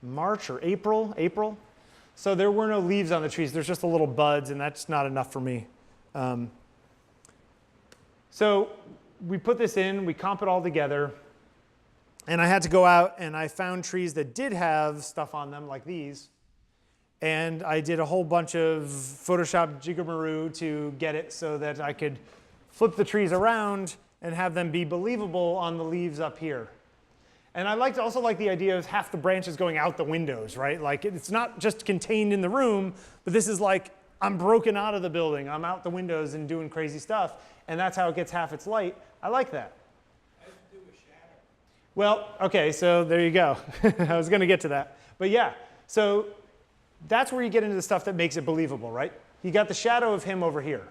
March or April. So there were no leaves on the trees. There's just a little buds, and that's not enough for me. So we put this in, we comp it all together, and I had to go out and I found trees that did have stuff on them like these. And I did a whole bunch of Photoshop jiggamaroo to get it so that I could flip the trees around and have them be believable on the leaves up here. And I also like the idea of half the branches going out the windows, right? Like it's not just contained in the room, but this is like, I'm broken out of the building, I'm out the windows and doing crazy stuff, and that's how it gets half its light. I like that. How does it do with shadow? Well, okay, so there you go. I was gonna get to that. But yeah, so that's where you get into the stuff that makes it believable, right? You got the shadow of him over here.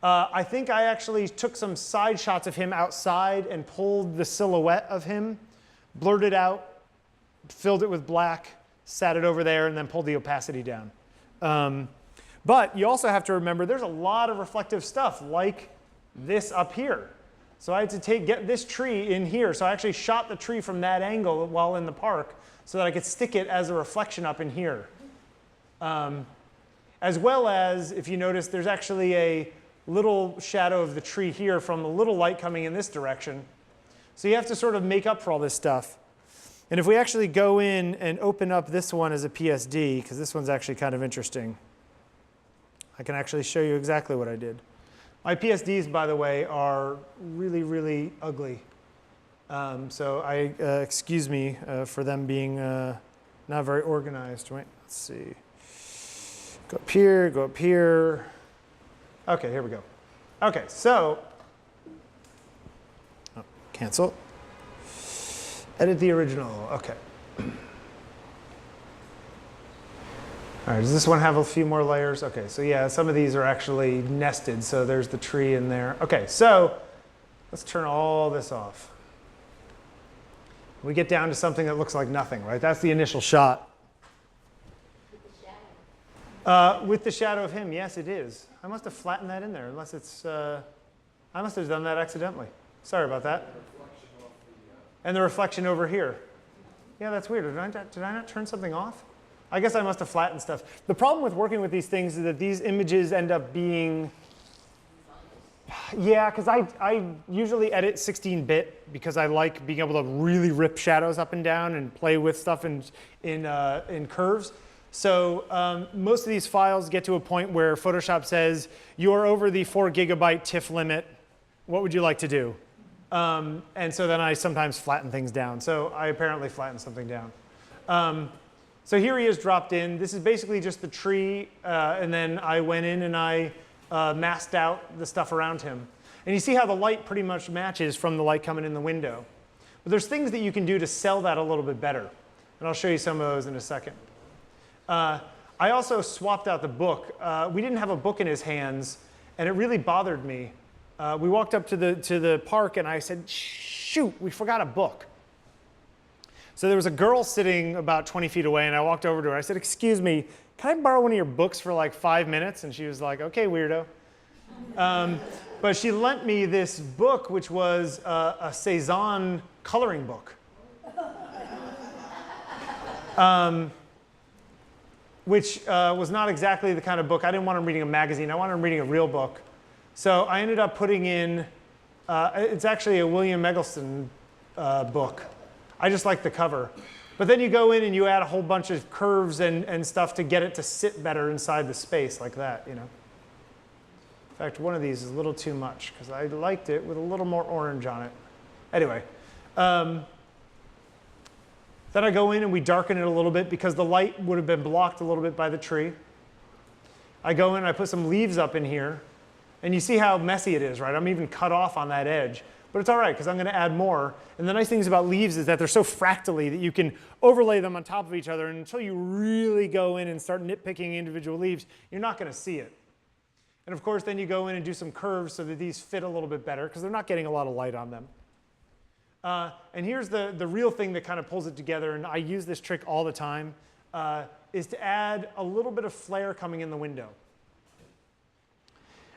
I think I actually took some side shots of him outside and pulled the silhouette of him, blurred it out, filled it with black, sat it over there, and then pulled the opacity down. But you also have to remember there's a lot of reflective stuff like this up here. So I had to get this tree in here. So I actually shot the tree from that angle while in the park so that I could stick it as a reflection up in here. As well as, if you notice, there's actually a little shadow of the tree here from a little light coming in this direction. So you have to sort of make up for all this stuff. And if we actually go in and open up this one as a PSD, because this one's actually kind of interesting, I can actually show you exactly what I did. My PSDs, by the way, are really, really ugly. So excuse me for them being not very organized. Right? Let's see. Go up here, go up here. OK, here we go. OK, so cancel. Edit the original. OK. All right, does this one have a few more layers? OK, so yeah, some of these are actually nested. So there's the tree in there. OK, so let's turn all this off. We get down to something that looks like nothing, right? That's the initial shot. With the shadow of him, yes, it is. I must have flattened that in there, unless it's, I must have done that accidentally. Sorry about that. And the reflection over here. Yeah, that's weird. Did I not turn something off? I guess I must have flattened stuff. The problem with working with these things is that these images end up being, yeah, because I usually edit 16-bit because I like being able to really rip shadows up and down and play with stuff in curves. So most of these files get to a point where Photoshop says, you're over the 4 GB TIFF limit. What would you like to do? And so then I sometimes flatten things down. So I apparently flattened something down. So here he is dropped in. This is basically just the tree. And then I went in and I masked out the stuff around him. And you see how the light pretty much matches from the light coming in the window. But there's things that you can do to sell that a little bit better. And I'll show you some of those in a second. I also swapped out the book. We didn't have a book in his hands, and it really bothered me. We walked up to the park, and I said, shoot, we forgot a book. So there was a girl sitting about 20 feet away, and I walked over to her. I said, excuse me, can I borrow one of your books for like 5 minutes? And she was like, okay, weirdo. But she lent me this book, which was a Cezanne coloring book. Which was not exactly the kind of book. I didn't want him reading a magazine. I wanted him reading a real book. So I ended up putting in, it's actually a William Eggleston book. I just like the cover. But then you go in and you add a whole bunch of curves and stuff to get it to sit better inside the space like that, you know. In fact, one of these is a little too much because I liked it with a little more orange on it. Anyway. Then I go in and we darken it a little bit because the light would have been blocked a little bit by the tree. I go in and I put some leaves up in here. And you see how messy it is, right? I'm even cut off on that edge. But it's all right because I'm going to add more. And the nice things about leaves is that they're so fractally that you can overlay them on top of each other. And until you really go in and start nitpicking individual leaves, you're not going to see it. And of course, then you go in and do some curves so that these fit a little bit better because they're not getting a lot of light on them. And here's the real thing that kind of pulls it together, and I use this trick all the time, is to add a little bit of flare coming in the window.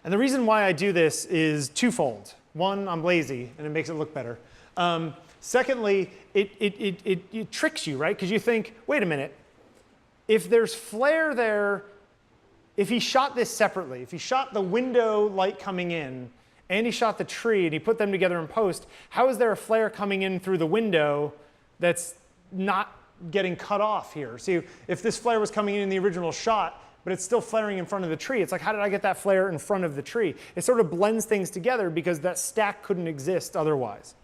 And the reason why I do this is twofold. One, I'm lazy, and it makes it look better. Secondly, it tricks you, right? Because you think, wait a minute, if there's flare there, if he shot this separately, if he shot the window light coming in, and he shot the tree, and he put them together in post, how is there a flare coming in through the window that's not getting cut off here? See, if this flare was coming in the original shot, but it's still flaring in front of the tree, it's like, how did I get that flare in front of the tree? It sort of blends things together because that stack couldn't exist otherwise.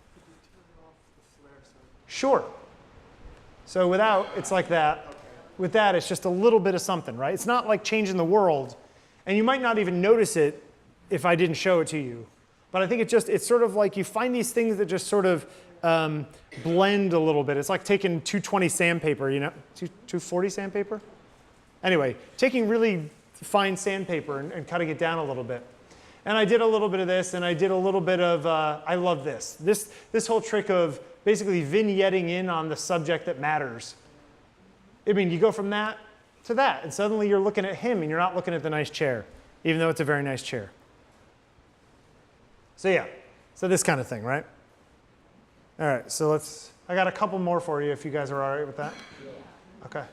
Sure. So without, it's like that. With that, it's just a little bit of something, right? It's not like changing the world. And you might not even notice it if I didn't show it to you. But I think it's sort of like you find these things that just sort of blend a little bit. It's like taking 220 sandpaper, you know, 240 sandpaper? Anyway, taking really fine sandpaper and cutting it down a little bit. And I did a little bit of this, and I did a little bit of, I love this. This whole trick of basically vignetting in on the subject that matters. I mean, you go from that to that, and suddenly you're looking at him, and you're not looking at the nice chair, even though it's a very nice chair. So yeah, so this kind of thing, right? All right, so I got a couple more for you if you guys are all right with that. Yeah. Okay. How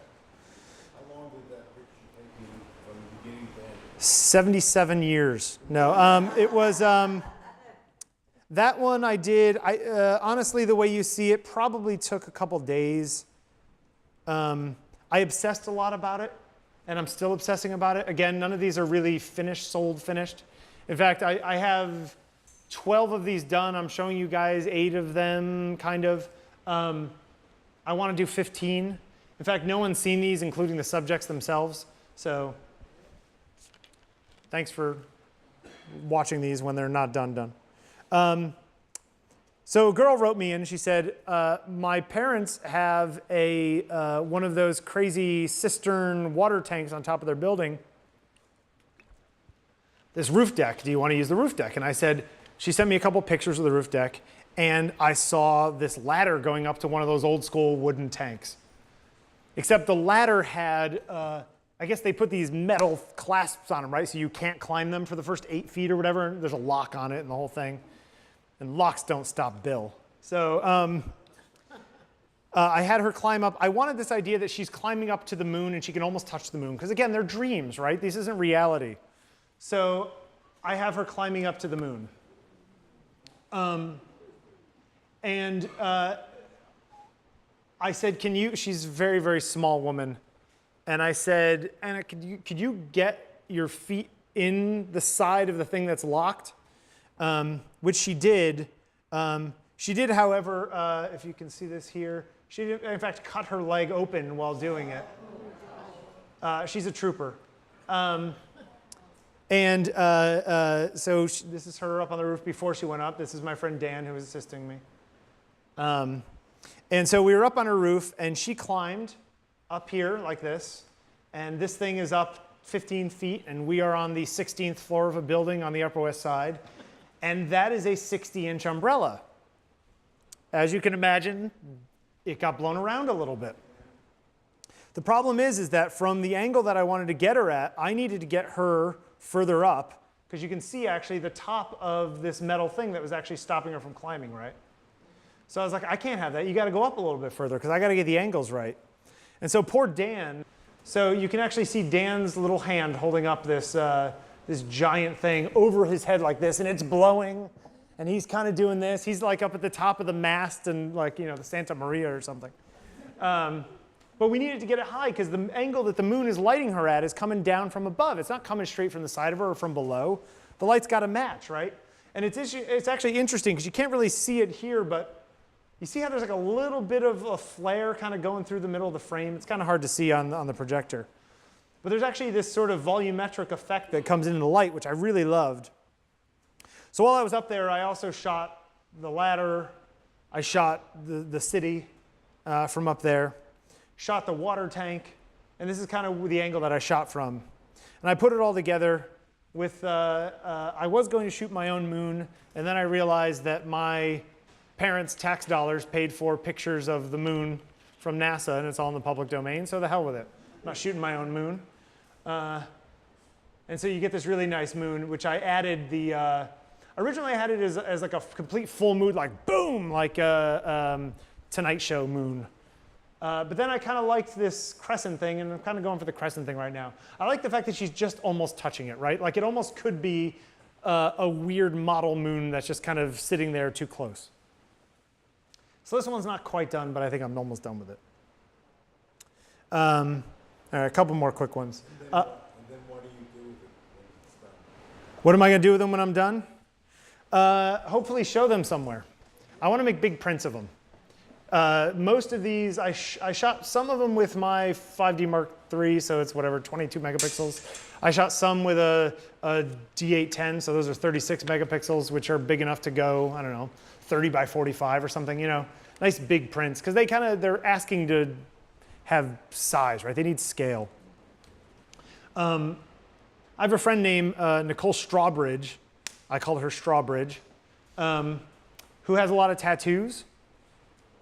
long did that picture take you from the beginning to end? 77 years. No, it was, that one I did, honestly, the way you see it probably took a couple days. I obsessed a lot about it, and I'm still obsessing about it. Again, none of these are really finished, sold finished. In fact, I have 12 of these done. I'm showing you guys 8 of them, kind of. I want to do 15. In fact, no one's seen these, including the subjects themselves. So thanks for watching these when they're not done. So a girl wrote me in. She said, my parents have one of those crazy cistern water tanks on top of their building. This roof deck, do you want to use the roof deck? And I said, she sent me a couple pictures of the roof deck, and I saw this ladder going up to one of those old school wooden tanks. Except the ladder had, I guess they put these metal clasps on them, right? So you can't climb them for the first 8 feet or whatever. There's a lock on it and the whole thing. And locks don't stop Bill. So I had her climb up. I wanted this idea that she's climbing up to the moon and she can almost touch the moon. Because again, they're dreams, right? This isn't reality. So I have her climbing up to the moon. I said, can you, she's a very, very small woman. And I said, Anna, could you get your feet in the side of the thing that's locked? Which she did. She did, however, if you can see this here, she did, in fact, cut her leg open while doing it. She's a trooper. So this is her up on the roof before she went up. This is my friend Dan, who was assisting me. And so we were up on her roof, and she climbed up here like this. And this thing is up 15 feet, and we are on the 16th floor of a building on the Upper West Side. And that is a 60-inch umbrella. As you can imagine, it got blown around a little bit. The problem is that from the angle that I wanted to get her at, I needed to get her further up, because you can see actually the top of this metal thing that was actually stopping her from climbing, right? So I was like, I can't have that. You got to go up a little bit further, because I got to get the angles right. And so poor Dan, so you can actually see Dan's little hand holding up this, this giant thing over his head like this, and it's blowing. And he's kind of doing this. He's like up at the top of the mast and like, you know, the Santa Maria or something. But we needed to get it high because the angle that the moon is lighting her at is coming down from above. It's not coming straight from the side of her or from below. The light's got to match, right? And it's actually interesting because you can't really see it here, but you see how there's like a little bit of a flare kind of going through the middle of the frame? It's kind of hard to see on the projector. But there's actually this sort of volumetric effect that comes into the light, which I really loved. So while I was up there, I also shot the ladder. I shot the city from up there, shot the water tank, and this is kind of the angle that I shot from. And I put it all together with, I was going to shoot my own moon, and then I realized that my parents' tax dollars paid for pictures of the moon from NASA, and it's all in the public domain, so the hell with it. I'm not shooting my own moon. And so you get this really nice moon, which I added the, originally I had it as like a complete full moon, like boom, like a Tonight Show moon. But then I kind of liked this crescent thing, and I'm kind of going for the crescent thing right now. I like the fact that she's just almost touching it, right? Like it almost could be a weird model moon that's just kind of sitting there too close. So this one's not quite done, but I think I'm almost done with it. All right, a couple more quick ones. And then what do you do with it when it's done? What am I going to do with them when I'm done? Hopefully show them somewhere. I want to make big prints of them. Most of these, I shot some of them with my 5D Mark III, so it's whatever, 22 megapixels. I shot some with a D810, so those are 36 megapixels, which are big enough to go, I don't know, 30 by 45 or something, you know. Nice big prints, because they're asking to have size, right? They need scale. I have a friend named Nicole Strawbridge, I call her Strawbridge, who has a lot of tattoos.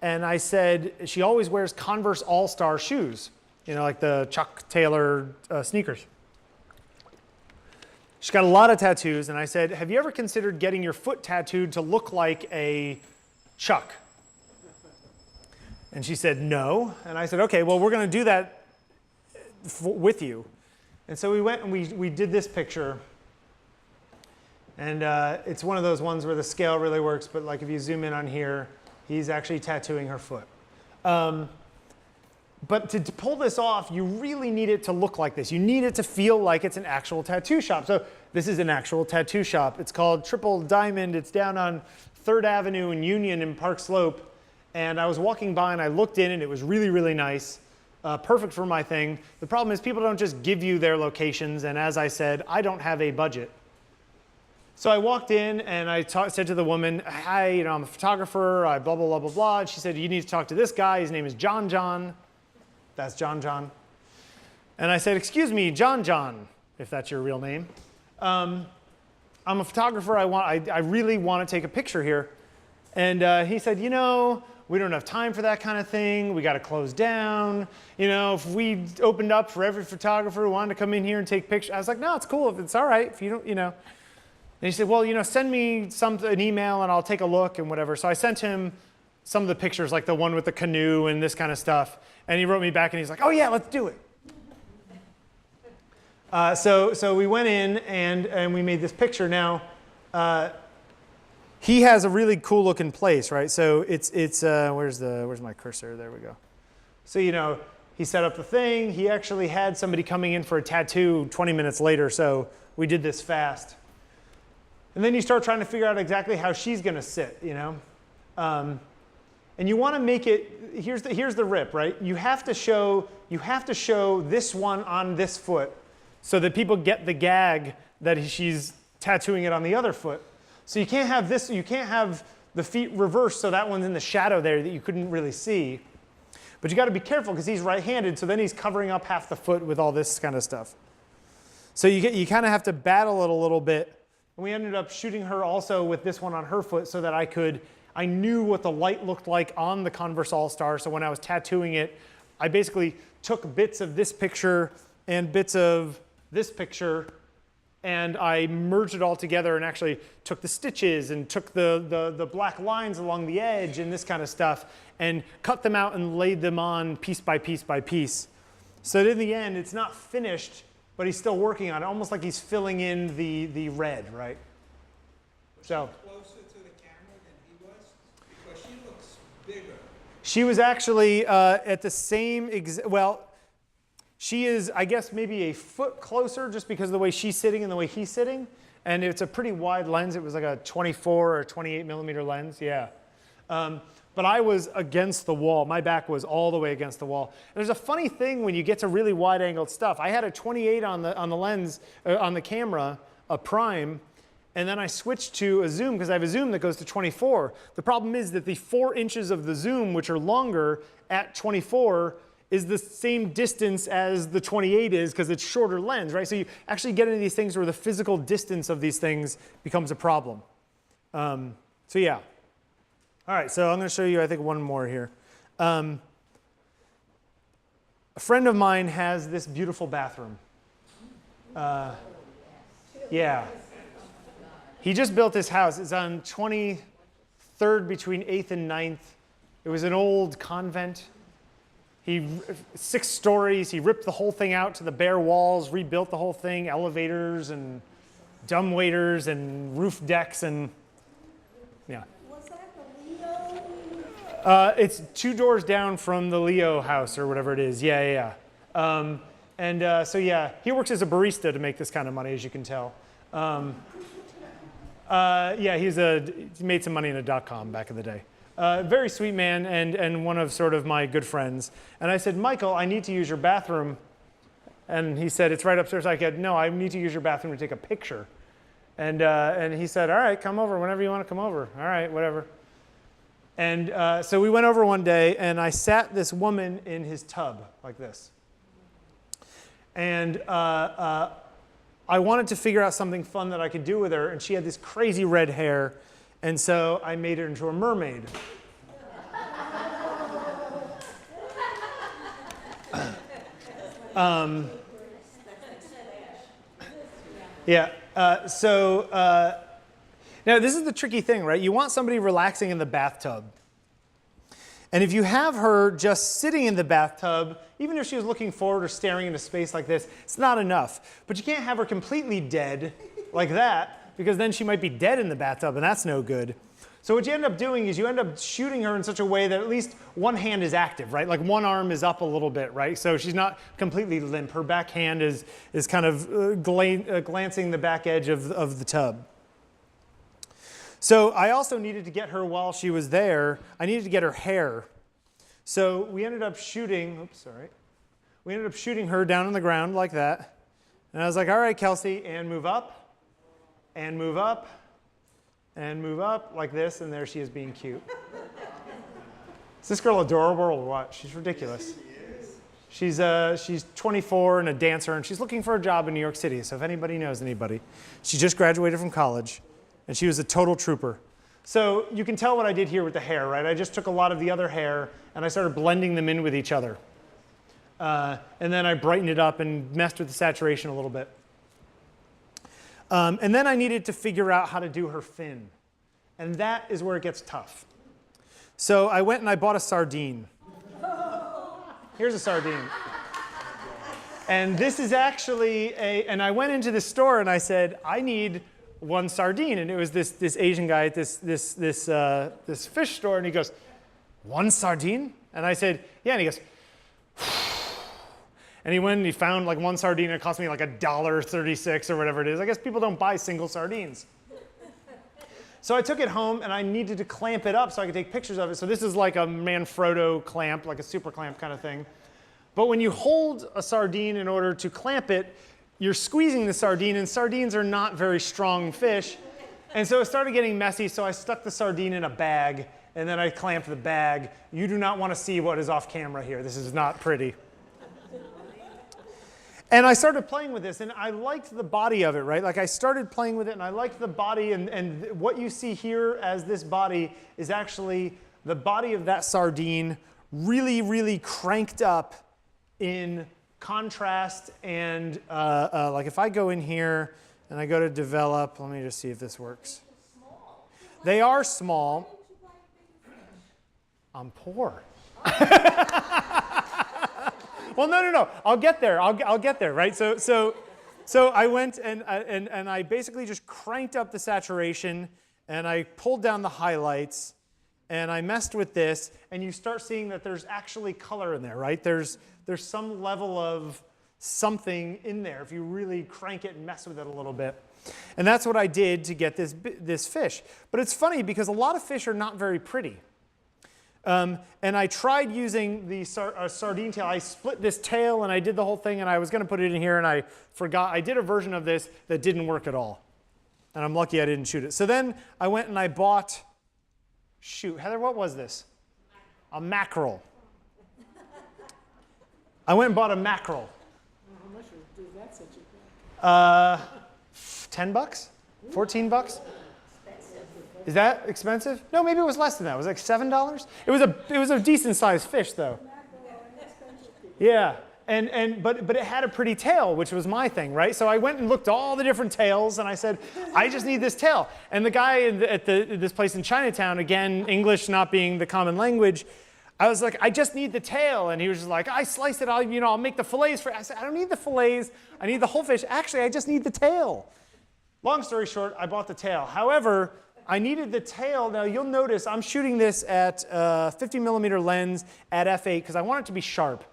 And I said, she always wears Converse All-Star shoes, you know, like the Chuck Taylor sneakers. She's got a lot of tattoos, and I said, have you ever considered getting your foot tattooed to look like a Chuck? And she said, no. And I said, okay, well, we're going to do that with you. And so we went and we did this picture. And it's one of those ones where the scale really works, but like if you zoom in on here, he's actually tattooing her foot. But to pull this off, you really need it to look like this. You need it to feel like it's an actual tattoo shop. So this is an actual tattoo shop. It's called Triple Diamond. It's down on 3rd Avenue and Union in Park Slope. And I was walking by and I looked in and it was really, really nice. Perfect for my thing. The problem is people don't just give you their locations. And as I said, I don't have a budget. So I walked in and I said to the woman, hi, you know, I'm a photographer, I blah, blah, blah, blah, blah. And she said, you need to talk to this guy. His name is John John. That's John John. And I said, excuse me, John John, if that's your real name. I'm a photographer. I really want to take a picture here. And he said, you know, we don't have time for that kind of thing. We got to close down. You know, if we opened up for every photographer who wanted to come in here and take pictures. I was like, no, it's cool. If it's all right. If you don't, you know. And he said, well, you know, send me an email and I'll take a look and whatever. So I sent him some of the pictures, like the one with the canoe and this kind of stuff. And he wrote me back and he's like, oh yeah, let's do it. So we went in and we made this picture. Now, he has a really cool looking place, right? So it's where's my cursor? There we go. So, you know, he set up the thing. He actually had somebody coming in for a tattoo 20 minutes later. So we did this fast. And then you start trying to figure out exactly how she's going to sit, you know. And you want to make it, here's the rip, right? You have to show this one on this foot so that people get the gag that she's tattooing it on the other foot. So you can't have this, you can't have the feet reversed so that one's in the shadow there that you couldn't really see. But you got to be careful because he's right-handed, so then he's covering up half the foot with all this kind of stuff. So you kind of have to battle it a little bit. And we ended up shooting her also with this one on her foot so that I knew what the light looked like on the Converse All-Star. So when I was tattooing it, I basically took bits of this picture and bits of this picture, and I merged it all together and actually took the stitches and took the black lines along the edge and this kind of stuff and cut them out and laid them on piece by piece by piece. So that in the end, it's not finished, but he's still working on it, almost like he's filling in the red, right? So. Closer to the camera than he was? Because she looks bigger. She was actually at the same, well, she is, I guess, maybe a foot closer just because of the way she's sitting and the way he's sitting. And it's a pretty wide lens. It was like a 24 or 28 millimeter lens, yeah. But I was against the wall. My back was all the way against the wall. And there's a funny thing when you get to really wide angled stuff. I had a 28 on the lens, on the camera, a prime, and then I switched to a zoom because I have a zoom that goes to 24. The problem is that the 4 inches of the zoom, which are longer at 24, is the same distance as the 28 is because it's shorter lens, right? So you actually get into these things where the physical distance of these things becomes a problem. So yeah. All right, so I'm going to show you, I think, one more here. A friend of mine has this beautiful bathroom. Yeah. He just built this house. It's on 23rd between 8th and 9th. It was an old convent. 6 stories. He ripped the whole thing out to the bare walls, rebuilt the whole thing, elevators and dumbwaiters and roof decks and, yeah. Was that the Leo? It's 2 doors down from the Leo house or whatever it is. Yeah. So yeah, he works as a barista to make this kind of money, as you can tell. Yeah, he made some money in a .com back in the day. Very sweet man and one of sort of my good friends. And I said, Michael, I need to use your bathroom. And he said, it's right upstairs. I said, no, I need to use your bathroom to take a picture. And he said, all right, come over whenever you want to come over. All right, whatever. And so we went over one day, and I sat this woman in his tub like this. And I wanted to figure out something fun that I could do with her, and she had this crazy red hair, and so I made her into a mermaid. Yeah, now this is the tricky thing, right? You want somebody relaxing in the bathtub. And if you have her just sitting in the bathtub, even if she was looking forward or staring into space like this, it's not enough. But you can't have her completely dead like that, because then she might be dead in the bathtub, and that's no good. So what you end up doing is you end up shooting her in such a way that at least one hand is active, right? Like one arm is up a little bit, right? So she's not completely limp. Her back hand is kind of glancing the back edge of the tub. So I also needed to get her while she was there. I needed to get her hair. So we ended up shooting, we ended up shooting her down on the ground like that. And I was like, all right, Kelsey, and move up, and move up, and move up like this, and there she is being cute. Is this girl adorable or what? She's ridiculous. She's 24 and a dancer, and she's looking for a job in New York City, so if anybody knows anybody. She just graduated from college. And she was a total trooper. So you can tell what I did here with the hair, right? I just took a lot of the other hair and I started blending them in with each other. And then I brightened it up and messed with the saturation a little bit. And then I needed to figure out how to do her fin. And that is where it gets tough. So I went and I bought a sardine. Here's a sardine. And this is actually and I went into the store and I said, I need one sardine, and it was this Asian guy at this fish store, and he goes, one sardine? And I said, yeah, and he goes, and he went and he found like one sardine, and it cost me like $1.36 or whatever it is. I guess people don't buy single sardines. So I took it home and I needed to clamp it up so I could take pictures of it. So this is like a Manfrotto clamp, like a super clamp kind of thing. But when you hold a sardine in order to clamp it, you're squeezing the sardine, and sardines are not very strong fish. And so it started getting messy, so I stuck the sardine in a bag, and then I clamped the bag. You do not want to see what is off camera here. This is not pretty. And I started playing with this, and I liked the body of it, right? Like I started playing with it, and I liked the body, and what you see here as this body is actually the body of that sardine really, really cranked up in contrast. And like if I go in here and I go to develop, let me just see if this works. They are small. I'm poor. Well, no. I'll get there. I'll get there, right? So I went and I basically just cranked up the saturation, and I pulled down the highlights, and I messed with this, and you start seeing that there's actually color in there, right? There's some level of something in there if you really crank it and mess with it a little bit. And that's what I did to get this fish. But it's funny because a lot of fish are not very pretty. And I tried using the sardine tail. I split this tail and I did the whole thing, and I was going to put it in here, and I forgot. I did a version of this that didn't work at all. And I'm lucky I didn't shoot it. So then I went and I bought, shoot, Heather, what was this? A mackerel. I went and bought a mackerel. How much is that such a thing? $10? $14? Is that expensive? No, maybe it was less than that. It was like $7. It was a decent sized fish though. Yeah, but it had a pretty tail, which was my thing, right? So I went and looked at all the different tails, and I said, I just need this tail. And the guy at this place in Chinatown, again, English not being the common language, I was like, I just need the tail. And he was just like, I slice it, I'll make the fillets for it. I said, I don't need the fillets, I need the whole fish. Actually, I just need the tail. Long story short, I bought the tail. However, I needed the tail. Now you'll notice I'm shooting this at 50mm lens at f8 because I want it to be sharp.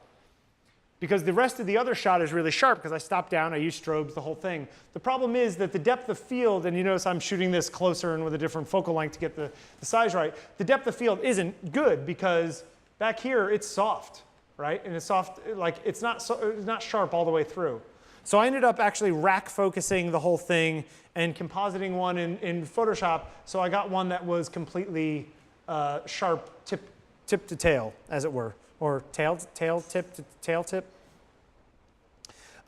Because the rest of the other shot is really sharp because I stopped down, I used strobes, the whole thing. The problem is that the depth of field, and you notice I'm shooting this closer and with a different focal length to get the size right, the depth of field isn't good because back here it's soft, right? And it's soft, like it's not sharp all the way through. So I ended up actually rack focusing the whole thing and compositing one in Photoshop, so I got one that was completely sharp tip to tail, as it were, or tail tip to tail tip.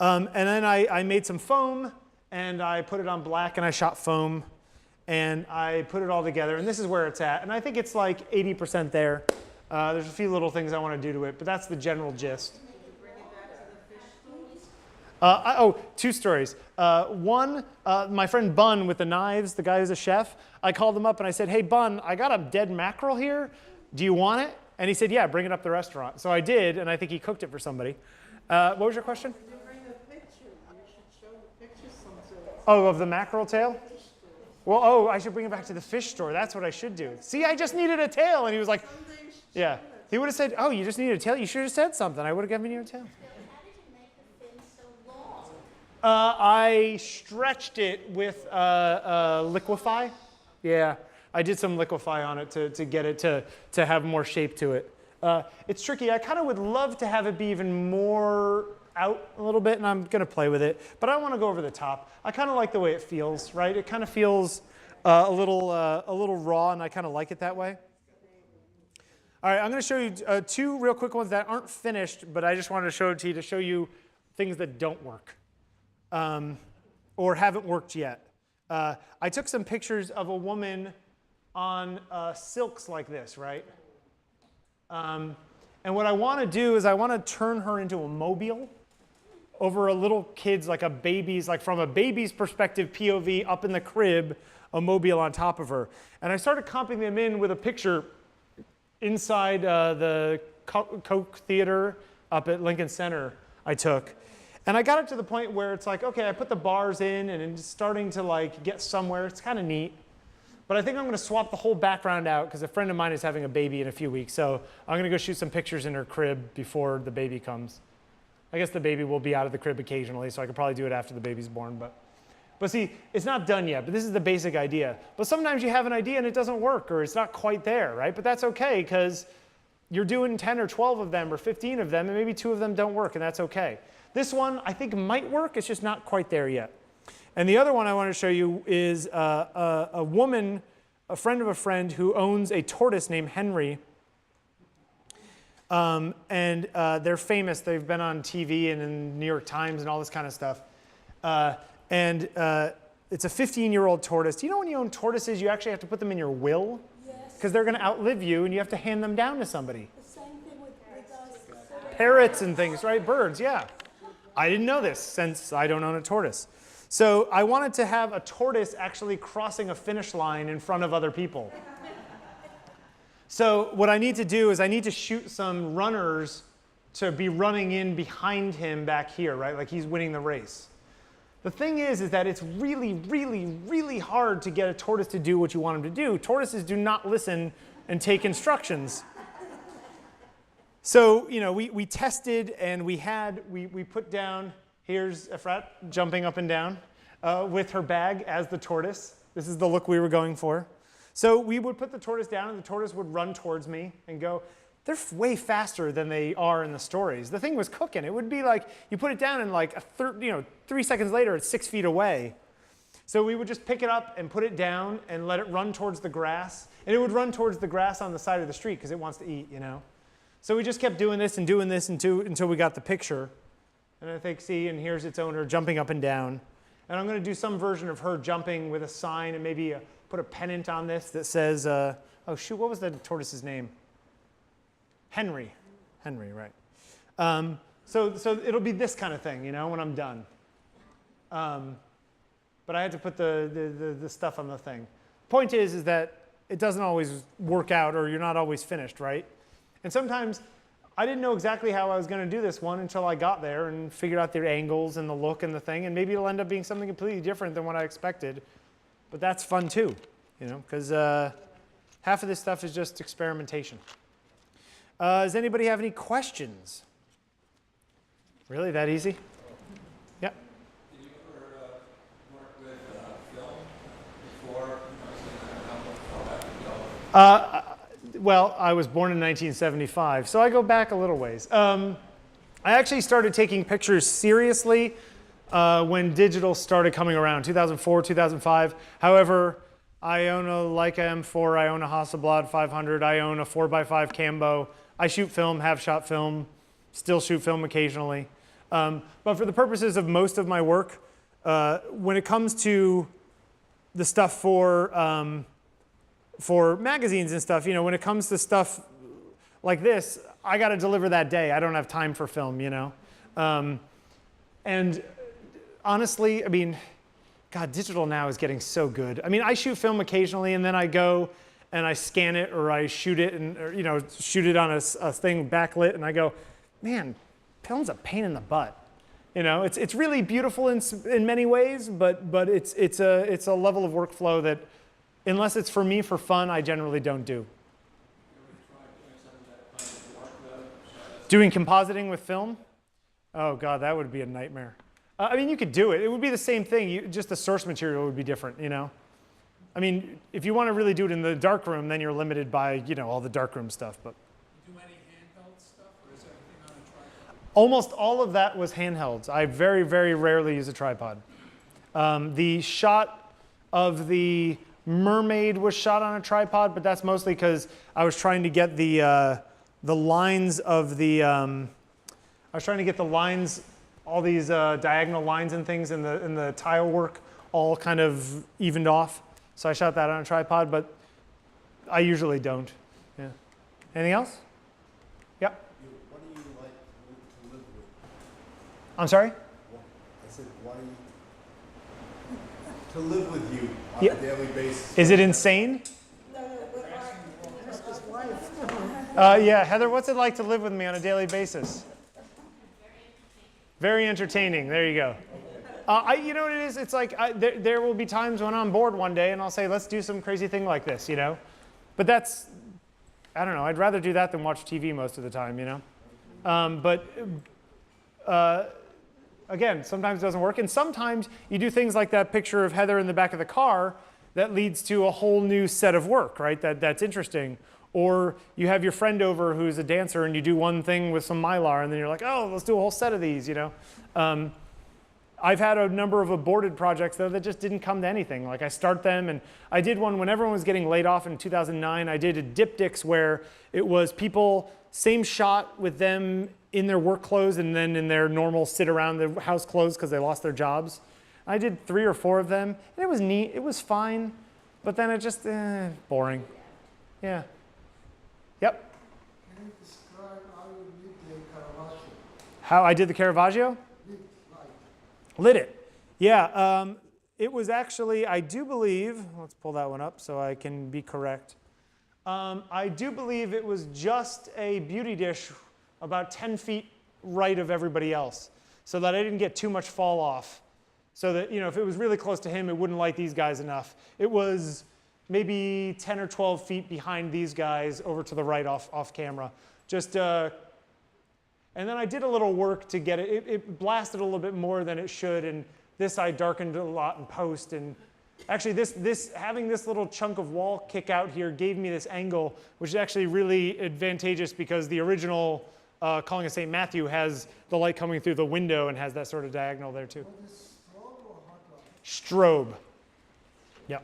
And then I made some foam, and I put it on black, and I shot foam, and I put it all together, and this is where it's at. And I think it's like 80% there. There's a few little things I want to do to it, but that's the general gist. Two stories. One, my friend Bun with the knives, the guy who's a chef, I called him up and I said, hey Bun, I got a dead mackerel here. Do you want it? And he said, yeah, bring it up to the restaurant. So I did, and I think he cooked it for somebody. What was your question? Did you bring a picture? You should show the picture sometime. Oh, of the mackerel tail? Well, I should bring it back to the fish store. That's what I should do. See, I just needed a tail. And he was like, yeah. He would have said, oh, you just needed a tail? You should have said something. I would have given you a tail. I stretched it with liquefy. Yeah, I did some liquefy on it to get it to have more shape to it. It's tricky. I kind of would love to have it be even more out a little bit, and I'm going to play with it. But I don't want to go over the top. I kind of like the way it feels, right? It kind of feels a little raw, and I kind of like it that way. All right, I'm going to show you two real quick ones that aren't finished, but I just wanted to show it to you to show you things that don't work. Or haven't worked yet. I took some pictures of a woman on silks like this, right? And what I want to do is I want to turn her into a mobile over a little kid's, like a baby's, like from a baby's perspective, POV, up in the crib, a mobile on top of her. And I started comping them in with a picture inside the Coke Theater up at Lincoln Center I took. And I got it to the point where it's like, okay, I put the bars in and it's starting to like get somewhere. It's kind of neat. But I think I'm going to swap the whole background out because a friend of mine is having a baby in a few weeks. So I'm going to go shoot some pictures in her crib before the baby comes. I guess the baby will be out of the crib occasionally, so I could probably do it after the baby's born. But But see, it's not done yet, but this is the basic idea. But sometimes you have an idea and it doesn't work, or it's not quite there, right? But that's okay, because you're doing 10 or 12 of them or 15 of them, and maybe 2 of them don't work, and that's okay. This one, I think, might work. It's just not quite there yet. And the other one I want to show you is a woman, a friend of a friend, who owns a tortoise named Henry. They're famous. They've been on TV and in New York Times and all this kind of stuff. It's a 15-year-old tortoise. Do you know when you own tortoises, you actually have to put them in your will? Yes. Because they're going to outlive you, and you have to hand them down to somebody. The same thing with us. Parrots and things, right? Birds, yeah. I didn't know this since I don't own a tortoise. So I wanted to have a tortoise actually crossing a finish line in front of other people. So what I need to do is I need to shoot some runners to be running in behind him back here, right? Like he's winning the race. The thing is that it's really, really, really hard to get a tortoise to do what you want him to do. Tortoises do not listen and take instructions. So, you know, we tested and we put down, here's Efrat jumping up and down with her bag as the tortoise. This is the look we were going for. So we would put the tortoise down and the tortoise would run towards me and go. They're way faster than they are in the stories. The thing was cooking. It would be like you put it down and like 3 seconds later it's 6 feet away. So we would just pick it up and put it down and let it run towards the grass. And it would run towards the grass on the side of the street because it wants to eat, you know. So we just kept doing this until we got the picture. And I think, see, and here's its owner jumping up and down. And I'm going to do some version of her jumping with a sign and maybe put a pennant on this that says, oh shoot, what was the tortoise's name? Henry, right. So it'll be this kind of thing, you know, when I'm done. But I had to put the stuff on the thing. Point is that it doesn't always work out, or you're not always finished, right? And sometimes I didn't know exactly how I was going to do this one until I got there and figured out the angles and the look and the thing, and maybe it'll end up being something completely different than what I expected. But that's fun too, you know, because half of this stuff is just experimentation. Does anybody have any questions? Really, that easy? Yeah. Did you ever work with film before? Well, I was born in 1975, so I go back a little ways. I actually started taking pictures seriously when digital started coming around, 2004, 2005. However, I own a Leica M4, I own a Hasselblad 500, I own a 4x5 Cambo. I shoot film, have shot film, still shoot film occasionally. But for the purposes of most of my work, when it comes to the stuff for magazines and stuff, you know, when it comes to stuff like this, I got to deliver that day. I don't have time for film, you know. And honestly, I mean, God, digital now is getting so good. I mean, I shoot film occasionally, and then I go and I scan it, or I shoot it, and you know, shoot it on a thing backlit, and I go, man, film's a pain in the butt. You know, it's really beautiful in many ways, but it's a level of workflow that, unless it's for me for fun, I generally don't do. Doing compositing with film? Oh God, that would be a nightmare. I mean, you could do it. It would be the same thing. Just the source material would be different, you know? I mean, if you want to really do it in the darkroom, then you're limited by, you know, all the darkroom stuff. But Do any handheld stuff, or is everything on a tripod? almost all of that was handhelds. I very, very rarely use a tripod. The shot of the mermaid was shot on a tripod, but that's mostly because I was trying to get the lines of the, I was trying to get the lines, all these diagonal lines and things in the tile work all kind of evened off. So I shot that on a tripod, but I usually don't. Yeah. Anything else? Yeah. What do you like to live with? I'm sorry? I said, why to live with you on Yeah. a daily basis? Is it insane? Yeah, Heather, what's it like to live with me on a daily basis? Very entertaining. There you go. You know what it is? It's like there will be times when I'm bored one day and I'll say, let's do some crazy thing like this, you know? But that's, I don't know, I'd rather do that than watch TV most of the time, you know? again, sometimes it doesn't work. And sometimes you do things like that picture of Heather in the back of the car that leads to a whole new set of work, right? That's interesting. Or you have your friend over who's a dancer and you do one thing with some Mylar and then you're like, oh, let's do a whole set of these, you know? I've had a number of aborted projects though that just didn't come to anything. Like I start them, and I did one when everyone was getting laid off in 2009. I did a diptychs where it was people, same shot with them in their work clothes and then in their normal sit around the house clothes because they lost their jobs. I did 3 or 4 of them, and it was neat, it was fine, but then it just, boring. Yeah. Yep. Can you describe how you lit the Caravaggio? How I did the Caravaggio? Lit it. Yeah, it was actually, I do believe, let's pull that one up so I can be correct. I do believe it was just a beauty dish about 10 feet right of everybody else so that I didn't get too much fall off. So that, you know, if it was really close to him, it wouldn't light these guys enough. It was maybe 10 or 12 feet behind these guys over to the right off camera. Just, and then I did a little work to get it. It blasted a little bit more than it should, and this I darkened a lot in post. And actually, having this little chunk of wall kick out here gave me this angle, which is actually really advantageous because the original Calling of St. Matthew has the light coming through the window and has that sort of diagonal there too. What is strobe or hot light? Strobe. Yep.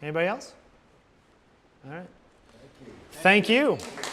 Anybody else? All right. Thank you. Thank you.